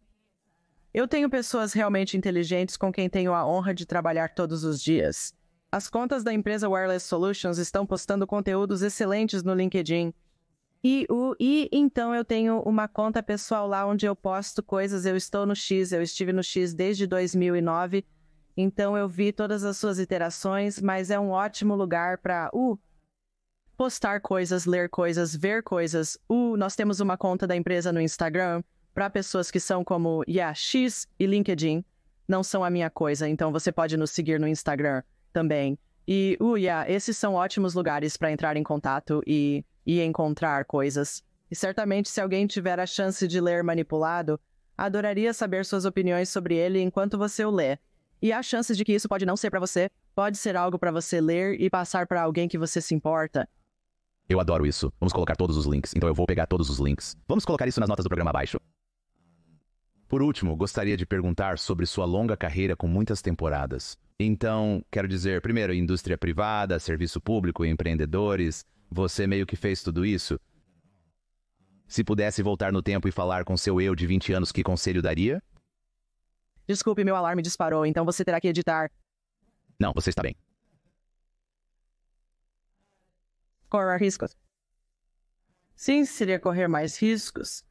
Eu tenho pessoas realmente inteligentes com quem tenho a honra de trabalhar todos os dias. As contas da empresa Wireless Solutions estão postando conteúdos excelentes no LinkedIn. E então eu tenho uma conta pessoal lá onde eu posto coisas. Eu estou no X, eu estive no X desde 2009. Então eu vi todas as suas iterações, mas é um ótimo lugar para postar coisas, ler coisas, ver coisas. Nós temos uma conta da empresa no Instagram para pessoas que são como X e LinkedIn. Não são a minha coisa, então você pode nos seguir no Instagram também. E esses são ótimos lugares para entrar em contato e encontrar coisas. E certamente se alguém tiver a chance de ler Manipulado, adoraria saber suas opiniões sobre ele enquanto você o lê. E há chances de que isso pode não ser para você, pode ser algo para você ler e passar para alguém que você se importa. Eu adoro isso. Vamos colocar todos os links, então eu vou pegar todos os links. Vamos colocar isso nas notas do programa abaixo. Por último, gostaria de perguntar sobre sua longa carreira com muitas temporadas. Então, quero dizer, primeiro, indústria privada, serviço público, empreendedores. Você meio que fez tudo isso? Se pudesse voltar no tempo e falar com seu eu de 20 anos, que conselho daria? Desculpe, meu alarme disparou, então você terá que editar. Não, você está bem. Correr riscos. Sim, seria correr mais riscos.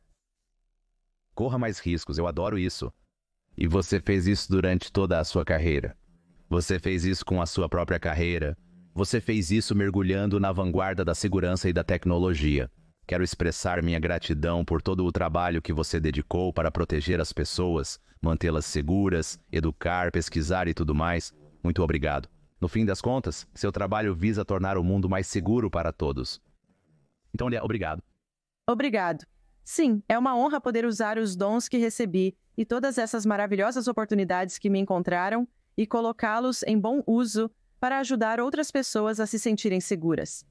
Corra mais riscos, eu adoro isso. E você fez isso durante toda a sua carreira. Você fez isso com a sua própria carreira. Você fez isso mergulhando na vanguarda da segurança e da tecnologia. Quero expressar minha gratidão por todo o trabalho que você dedicou para proteger as pessoas, mantê-las seguras, educar, pesquisar e tudo mais. Muito obrigado. No fim das contas, seu trabalho visa tornar o mundo mais seguro para todos. Então, obrigado. Obrigado. Sim, é uma honra poder usar os dons que recebi e todas essas maravilhosas oportunidades que me encontraram e colocá-los em bom uso para ajudar outras pessoas a se sentirem seguras.